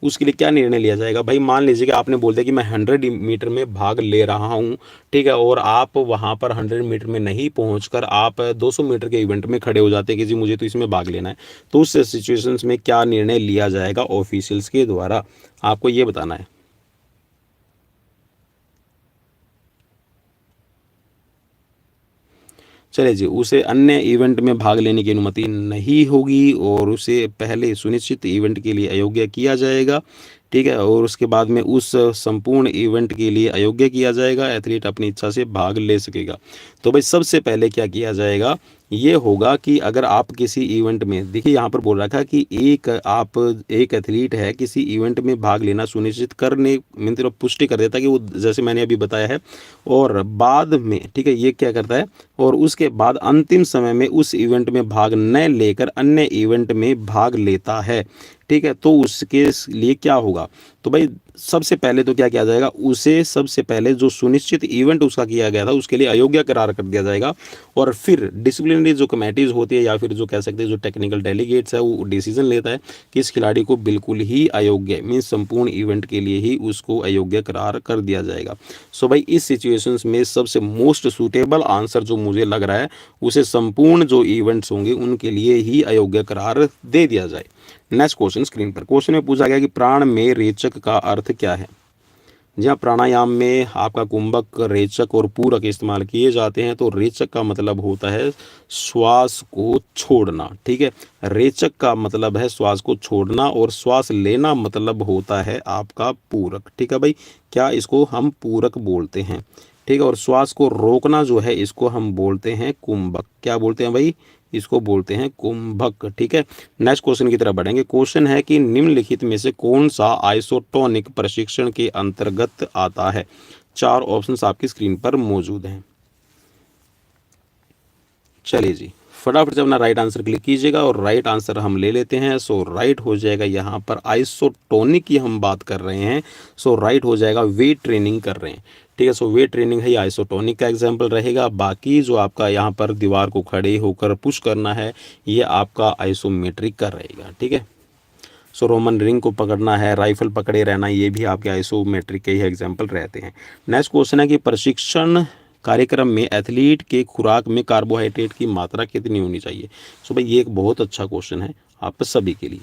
उसके लिए क्या निर्णय लिया जाएगा? भाई मान लीजिए कि आपने बोल दिया कि मैं 100 मीटर में भाग ले रहा हूँ, ठीक है, और आप वहाँ पर 100 मीटर में नहीं पहुँचकर आप 200 मीटर के इवेंट में खड़े हो जाते हैं कि जी मुझे तो इसमें भाग लेना है, तो उस सिचुएशंस में क्या निर्णय लिया जाएगा ऑफिशियल्स के द्वारा, आपको ये बताना है। चलिए जी, उसे अन्य इवेंट में भाग लेने की अनुमति नहीं होगी और उसे पहले सुनिश्चित इवेंट के लिए अयोग्य किया जाएगा, ठीक है, और उसके बाद में उस संपूर्ण इवेंट के लिए अयोग्य किया जाएगा, एथलीट अपनी इच्छा से भाग ले सकेगा। तो भाई सबसे पहले क्या किया जाएगा, ये होगा कि अगर आप किसी इवेंट में, देखिए यहाँ पर बोल रखा है कि एक एथलीट है किसी इवेंट में भाग लेना सुनिश्चित करने, मतलब पुष्टि कर देता है कि वो, जैसे मैंने अभी बताया है, और बाद में, ठीक है, ये क्या करता है, और उसके बाद अंतिम समय में उस इवेंट में भाग न लेकर अन्य इवेंट में भाग लेता है, ठीक है, तो उसके लिए क्या होगा? तो भाई सबसे पहले तो क्या किया जाएगा, उसे सबसे पहले जो सुनिश्चित इवेंट उसका किया गया था उसके लिए अयोग्य करार कर दिया जाएगा, और फिर डिसिप्लिनरी जो कमेटीज होती है या फिर जो कह सकते हैं जो टेक्निकल डेलीगेट्स है वो डिसीजन लेता है कि इस खिलाड़ी को बिल्कुल ही अयोग्य, मीन्स संपूर्ण इवेंट के लिए ही उसको अयोग्य करार कर दिया जाएगा। सो भाई इस सिचुएशंस में सबसे मोस्ट सूटेबल आंसर जो मुझे लग रहा है, उसे संपूर्ण जो इवेंट्स होंगे उनके लिए ही अयोग्य करार दे दिया जाए। नेक्स्ट क्वेश्चन स्क्रीन पर, क्वेश्चन में पूछा गया कि प्राण में रेचक का अर्थ क्या है? जहाँ प्राणायाम में आपका कुंभक, रेचक और पूरक इस्तेमाल किए जाते हैं, तो रेचक का मतलब होता है श्वास को छोड़ना, ठीक है, रेचक का मतलब है श्वास को छोड़ना, और श्वास लेना मतलब होता है आपका पूरक, ठीक है भाई, क्या इसको हम पूरक बोलते हैं, ठीक है, और श्वास को रोकना जो है इसको हम बोलते हैं कुंभक, क्या बोलते हैं भाई, इसको बोलते हैं कुंभक, ठीक है। नेक्स्ट क्वेश्चन की तरफ बढ़ेंगे, क्वेश्चन है कि निम्नलिखित में से कौन सा आइसोटोनिक प्रशिक्षण के अंतर्गत आता है? 4 ऑप्शंस आपकी स्क्रीन पर मौजूद हैं। चलिए जी, फटाफट से अपना राइट आंसर क्लिक कीजिएगा और राइट आंसर हम ले लेते हैं। सो राइट हो जाएगा यहाँ पर आइसोटोनिक की हम बात कर रहे हैं, सो राइट हो जाएगा वेट ट्रेनिंग कर रहे हैं, ठीक है। सो वेट ट्रेनिंग है, ये आइसोटोनिक का एग्जाम्पल रहेगा। बाकी जो आपका यहाँ पर दीवार को खड़े होकर पुश करना है, ये आपका आइसोमेट्रिक का रहेगा, ठीक है। सो रोमन रिंग को पकड़ना है, राइफल पकड़े रहना, ये भी आपके आइसोमेट्रिक के ही एग्जाम्पल रहते हैं। नेक्स्ट क्वेश्चन है कि प्रशिक्षण कार्यक्रम में एथलीट के खुराक में कार्बोहाइड्रेट की मात्रा कितनी होनी चाहिए? सो भाई ये एक बहुत अच्छा क्वेश्चन है आप सभी के लिए।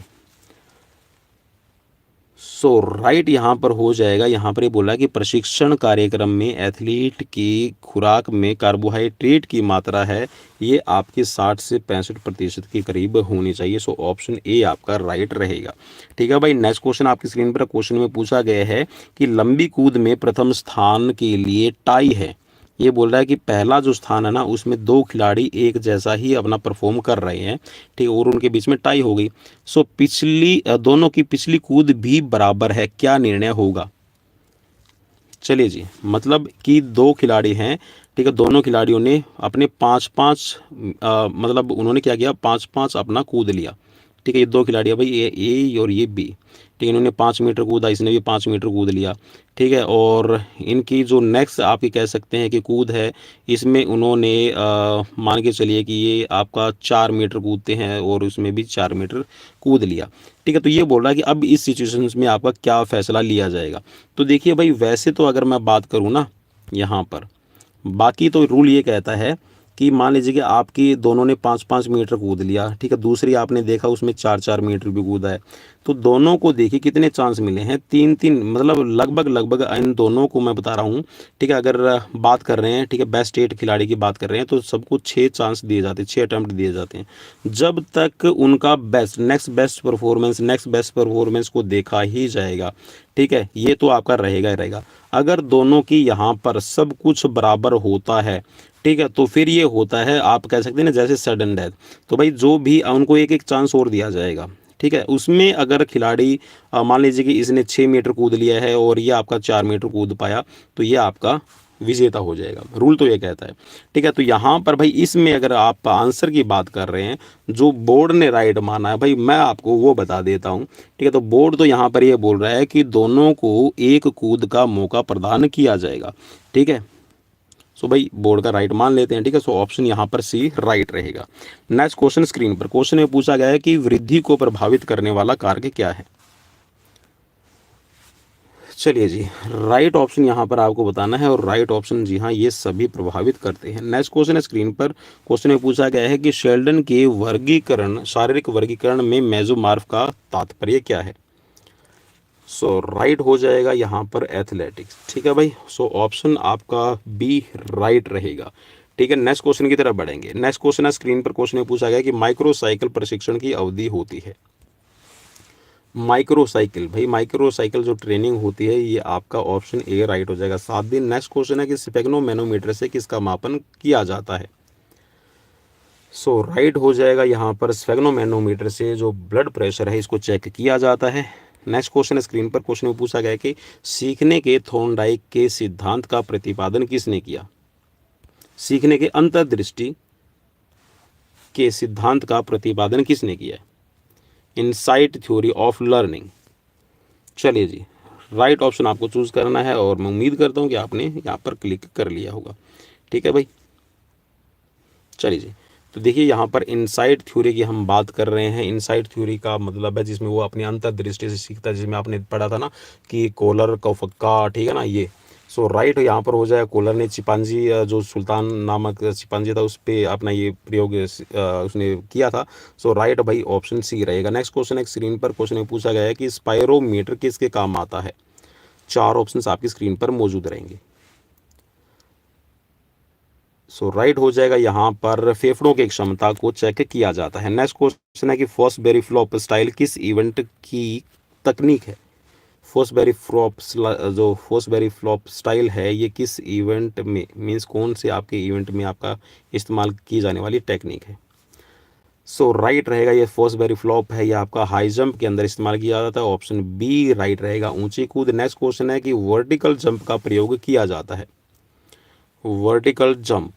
सो राइट यहाँ पर हो जाएगा, यहाँ पर ये बोला कि प्रशिक्षण कार्यक्रम में एथलीट की खुराक में कार्बोहाइड्रेट की मात्रा है, ये आपके 60 से 65% के करीब होनी चाहिए। सो ऑप्शन ए आपका राइट रहेगा, ठीक है भाई। नेक्स्ट क्वेश्चन आपकी स्क्रीन पर, क्वेश्चन में पूछा गया है कि लंबी कूद में प्रथम स्थान के लिए टाई है, ये बोल रहा है कि पहला जो स्थान है ना उसमें 2 खिलाड़ी एक जैसा ही अपना परफॉर्म कर रहे हैं, ठीक है, और उनके बीच में टाई हो गई। सो दोनों की पिछली कूद भी बराबर है, क्या निर्णय होगा? चलिए जी, मतलब कि 2 खिलाड़ी हैं, ठीक है, दोनों खिलाड़ियों ने अपने 5-5 मतलब उन्होंने क्या किया, 5-5 अपना कूद लिया, ठीक है, ये 2 खिलाड़ी है भाई, ये ए और ये बी, ठीक है, इन्होंने 5 मीटर कूदा, इसने भी 5 मीटर कूद लिया, ठीक है, और इनकी जो नेक्स्ट आप ये कह सकते हैं कि कूद है, इसमें उन्होंने मान के चलिए कि ये आपका 4 मीटर कूदते हैं और उसमें भी 4 मीटर कूद लिया, ठीक है। तो ये बोल रहा है कि अब इस सिचुएशन में आपका क्या फ़ैसला लिया जाएगा? तो देखिए भाई, वैसे तो अगर मैं बात करूँ ना यहाँ पर, बाकी तो रूल ये कहता है कि मान लीजिए कि आपकी दोनों ने 5-5 मीटर कूद लिया, ठीक है, दूसरी आपने देखा उसमें 4-4 मीटर भी कूदा है, तो दोनों को देखिए कितने चांस मिले हैं, 3-3, मतलब लगभग इन दोनों को मैं बता रहा हूँ, ठीक है। अगर बात कर रहे हैं, ठीक है, बेस्ट 8 खिलाड़ी की बात कर रहे हैं, तो सबको 6 चांस दिए जाते हैं, 6 अटेम्प्ट दिए जाते हैं। जब तक उनका नेक्स्ट बेस्ट परफॉर्मेंस को देखा ही जाएगा, ठीक है, ये तो आपका रहेगा ही रहेगा। अगर दोनों की यहाँ पर सब कुछ बराबर होता है, ठीक है, तो फिर ये होता है, आप कह सकते हैं ना, जैसे सडन डेथ। तो भाई जो भी उनको एक एक चांस और दिया जाएगा, ठीक है। उसमें अगर खिलाड़ी मान लीजिए कि इसने 6 मीटर कूद लिया है और ये आपका 4 मीटर कूद पाया, तो ये आपका विजेता हो जाएगा, रूल तो ये कहता है, ठीक है। तो यहाँ पर भाई इसमें अगर आप आंसर की बात कर रहे हैं, जो बोर्ड ने राइट माना है, भाई मैं आपको वो बता देता हूँ, ठीक है। तो बोर्ड तो यहाँ पर ये बोल रहा है कि दोनों को एक कूद का मौका प्रदान किया जाएगा, ठीक है। सो भाई बोर्ड का राइट मान लेते हैं, ठीक है। सो ऑप्शन यहाँ पर सी राइट रहेगा। नेक्स्ट क्वेश्चन स्क्रीन पर, क्वेश्चन में पूछा गया है कि वृद्धि को प्रभावित करने वाला कारक क्या है। चलिए जी, राइट ऑप्शन यहाँ पर आपको बताना है, और राइट ऑप्शन जी हाँ ये सभी प्रभावित करते हैं। नेक्स्ट क्वेश्चन है स्क्रीन पर, क्वेश्चन में पूछा गया है कि शेल्डन के वर्गीकरण, शारीरिक वर्गीकरण में मेसोमॉर्फ का तात्पर्य क्या है। सो राइट हो जाएगा यहाँ पर एथलेटिक्स, ठीक है भाई। सो ऑप्शन आपका बी राइट रहेगा, ठीक है। नेक्स्ट क्वेश्चन की तरफ बढ़ेंगे। नेक्स्ट क्वेश्चन है स्क्रीन पर, क्वेश्चन में पूछा गया कि माइक्रोसाइकिल प्रशिक्षण की अवधि होती है। माइक्रोसाइकिल, भाई माइक्रोसाइकिल जो ट्रेनिंग होती है, ये आपका ऑप्शन ए राइट हो जाएगा, 7 दिन। नेक्स्ट क्वेश्चन है कि स्पेग्नो मैनोमीटर से किसका मापन किया जाता है। सो राइट हो जाएगा यहाँ पर, स्पेग्नो मैनोमीटर से जो ब्लड प्रेशर है इसको चेक किया जाता है। नेक्स्ट क्वेश्चन स्क्रीन पर, क्वेश्चन में पूछा गया है कि सीखने के थॉर्नडाइक के सिद्धांत का प्रतिपादन किसने किया। सीखने के अंतर्दृष्टि के सिद्धांत का प्रतिपादन किसने किया। Insight theory of learning. चलिए जी, राइट ऑप्शन आपको चूज करना है, और मैं उम्मीद करता हूँ कि आपने यहाँ पर क्लिक कर लिया होगा, ठीक है भाई। चलिए जी, तो देखिए यहाँ पर इनसाइट थ्योरी की हम बात कर रहे हैं। इनसाइट थ्योरी का मतलब है जिसमें वो अपनी अंतर्दृष्टि से सीखता है, जिसमें आपने पढ़ा था ना कि कोलर कौफक्का, ठीक है ना, ये। सो राइट यहाँ पर हो जाए, कोलर ने चिंपांजी, जो सुल्तान नामक चिंपांजी था उस पर अपना ये प्रयोग उसने किया था। सो राइट भाई ऑप्शन सी रहेगा। नेक्स्ट क्वेश्चन है स्क्रीन पर, क्वेश्चन में पूछा गया है कि स्पायरोमीटर किसके काम आता है। 4 ऑप्शन आपकी स्क्रीन पर मौजूद रहेंगे। सो राइट हो जाएगा यहाँ पर, फेफड़ों की क्षमता को चेक किया जाता है। नेक्स्ट क्वेश्चन है कि फॉसबेरी फ्लॉप स्टाइल किस इवेंट की तकनीक है। फॉसबेरी फ्लॉप, जो फॉसबेरी फ्लॉप स्टाइल है, ये किस इवेंट में, मींस कौन से आपके इवेंट में आपका इस्तेमाल की जाने वाली टेक्निक है। सो राइट रहेगा, ये फॉसबेरी फ्लॉप है, ये आपका हाई जंप के अंदर इस्तेमाल किया जाता है। ऑप्शन बी राइट रहेगा, ऊंची कूद। नेक्स्ट क्वेश्चन है कि वर्टिकल जंप का प्रयोग किया जाता है। वर्टिकल जंप,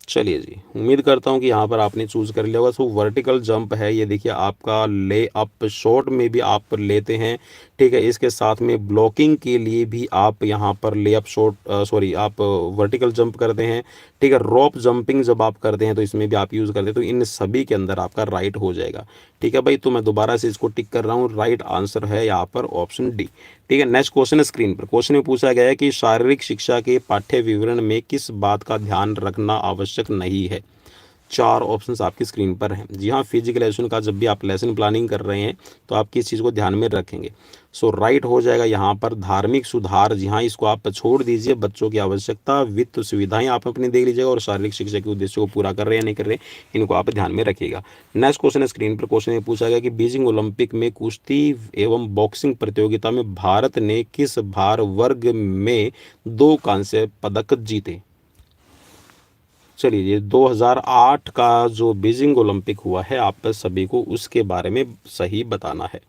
चलिए जी, उम्मीद करता हूँ कि यहाँ पर आपने चूज़ कर लिया होगा। सो वर्टिकल जंप है, ये देखिए आपका ले अप शॉट में भी आप लेते हैं, ठीक है। इसके साथ में ब्लॉकिंग के लिए भी आप यहाँ पर ले अप शॉट, सॉरी, आप वर्टिकल जंप करते हैं, ठीक है। रॉप जंपिंग जब आप करते हैं तो इसमें भी आप यूज़ करते हैं। तो इन सभी के अंदर आपका राइट हो जाएगा, ठीक है भाई। तो मैं दोबारा से इसको टिक कर रहा हूँ, राइट आंसर है यहाँ पर ऑप्शन डी, ठीक है। नेक्स्ट क्वेश्चन स्क्रीन पर, क्वेश्चन में पूछा गया है कि शारीरिक शिक्षा के पाठ्य विवरण में किस बात का ध्यान रखना आवश्यक नहीं है। 4 ऑप्शंस आपकी स्क्रीन पर हैं। जी हाँ, फिजिकल एजुकेशन का जब भी आप लेसन प्लानिंग कर रहे हैं तो आप किस चीज़ को ध्यान में रखेंगे। सो राइट हो जाएगा यहाँ पर, धार्मिक सुधार। जी हाँ, इसको आप छोड़ दीजिए। बच्चों की आवश्यकता, वित्त सुविधाएं आप अपने देख लीजिएगा, और शारीरिक शिक्षा के उद्देश्यों को पूरा कर रहे हैं या नहीं कर रहे, इनको आप ध्यान में रखिएगा। नेक्स्ट क्वेश्चन स्क्रीन पर, क्वेश्चन में पूछा गया कि बीजिंग ओलंपिक में कुश्ती एवं बॉक्सिंग प्रतियोगिता में भारत ने किस भार वर्ग में 2 कांस्य पदक जीते। चलिए, ये 2008 का जो बीजिंग ओलंपिक हुआ है, आप सभी को उसके बारे में सही बताना है।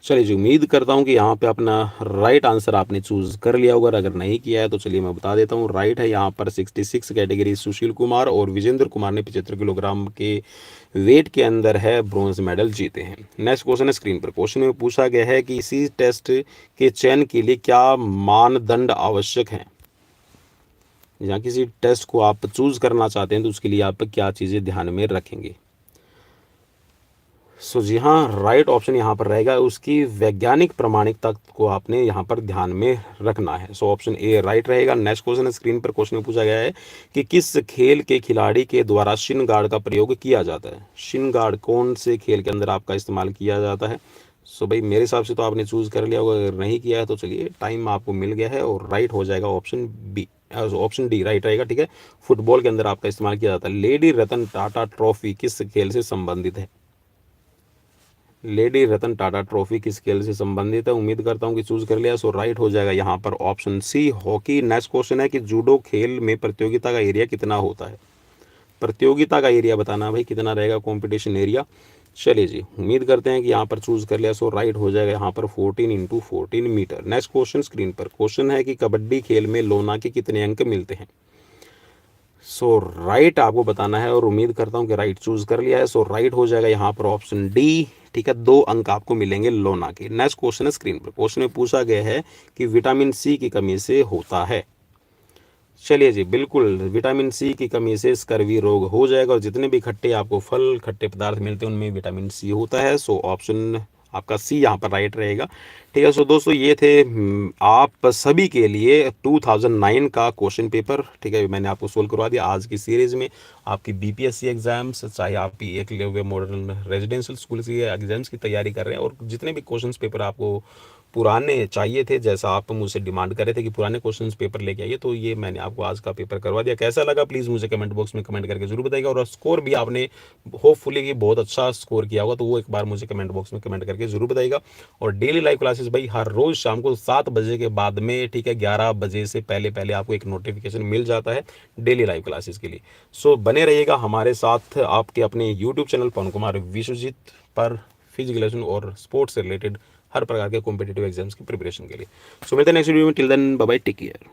चलिए जी, उम्मीद करता हूँ कि यहाँ पे अपना राइट आंसर आपने चूज कर लिया होगा। अगर नहीं किया है तो चलिए मैं बता देता हूँ, राइट है यहाँ पर 66 कैटेगरी सुशील कुमार और विजेंद्र कुमार ने 75 किलोग्राम के वेट के अंदर है ब्रॉन्ज मेडल जीते हैं। नेक्स्ट क्वेश्चन है स्क्रीन पर, क्वेश्चन में पूछा गया है कि इसी टेस्ट के चयन के लिए क्या मानदंड आवश्यक हैं। या किसी टेस्ट को आप चूज करना चाहते हैं तो उसके लिए आप क्या चीज़ें ध्यान में रखेंगे। सो जी हाँ, राइट ऑप्शन यहाँ पर रहेगा, उसकी वैज्ञानिक प्रमाणिकता को आपने यहाँ पर ध्यान में रखना है। सो ऑप्शन ए राइट रहेगा। नेक्स्ट क्वेश्चन स्क्रीन पर क्वेश्चन में पूछा गया है कि किस खेल के खिलाड़ी के द्वारा शिन गार्ड का प्रयोग किया जाता है। शिन गार्ड कौन से खेल के अंदर आपका इस्तेमाल किया जाता है। सो भाई मेरे हिसाब से तो आपने चूज़ कर लिया होगा, अगर नहीं किया है तो चलिए टाइम आपको मिल गया है और राइट हो जाएगा option B, option D right रहेगा। ठीक है, फुटबॉल के अंदर आपका इस्तेमाल किया जाता है। लेडी रतन टाटा ट्रॉफी किस खेल से संबंधित है। लेडी रतन टाटा ट्रॉफी किस खेल से संबंधित है। उम्मीद करता हूँ कि चूज कर लिया, सो राइट हो जाएगा यहाँ पर option C hockey. Next question है कि जूडो खेल में प्रतियोगिता का एरिया कितना होता है। प्रतियोगिता का एरिया बताना भाई कितना रहेगा, कंपटीशन एरिया। चलिए जी, उम्मीद करते हैं कि यहाँ पर चूज कर लिया, सो राइट हो जाएगा यहाँ पर 14 × 14 मीटर। नेक्स्ट क्वेश्चन स्क्रीन पर क्वेश्चन है कि कबड्डी खेल में लोना के कितने अंक मिलते हैं। सो राइट आपको बताना है और उम्मीद करता हूँ कि राइट चूज कर लिया है, सो राइट हो जाएगा यहाँ पर ऑप्शन डी। ठीक है, 2 अंक आपको मिलेंगे लोना के। नेक्स्ट क्वेश्चन है स्क्रीन पर, क्वेश्चन में पूछा गया है कि विटामिन सी की कमी से होता है। चलिए जी, बिल्कुल विटामिन सी की कमी से स्कर्वी रोग हो जाएगा और जितने भी खट्टे आपको फल खट्टे पदार्थ मिलते हैं उनमें विटामिन सी होता है। सो ऑप्शन आपका सी यहाँ पर राइट रहेगा। ठीक है, सो दोस्तों ये थे आप सभी के लिए 2009 का क्वेश्चन पेपर। ठीक है, मैंने आपको सोल्व करवा दिया आज की सीरीज में। आपकी बीपीएससी एग्जाम्स, चाहे आप एक मॉडर्न रेजिडेंशियल स्कूल की एग्जाम्स की तैयारी कर रहे हैं और जितने भी क्वेश्चन पेपर आपको पुराने चाहिए थे, जैसा आप मुझसे डिमांड कर रहे थे कि पुराने क्वेश्चंस पेपर लेके आइए, तो ये मैंने आपको आज का पेपर करवा दिया। कैसा लगा प्लीज़ मुझे कमेंट बॉक्स में कमेंट करके जरूर बताइएगा। और स्कोर भी आपने होपफुली कि बहुत अच्छा स्कोर किया होगा, तो वो एक बार मुझे कमेंट बॉक्स में कमेंट करके जरूर बताइएगा। और डेली लाइव क्लासेस भाई हर रोज़ शाम को 7 बजे के बाद में, ठीक है, 11 बजे से पहले पहले आपको एक नोटिफिकेशन मिल जाता है डेली लाइव क्लासेस के लिए। सो बने रहिएगा हमारे साथ आपके अपने यूट्यूब चैनल पवन कुमार विश्वजीत पर फिजिकल और स्पोर्ट्स से रिलेटेड हर प्रकार के कॉम्पिटिटिव एग्जाम्स की प्रिपरेशन के लिए। सो मिलते हैं नेक्स्ट वीडियो में। Till then bye bye, take care.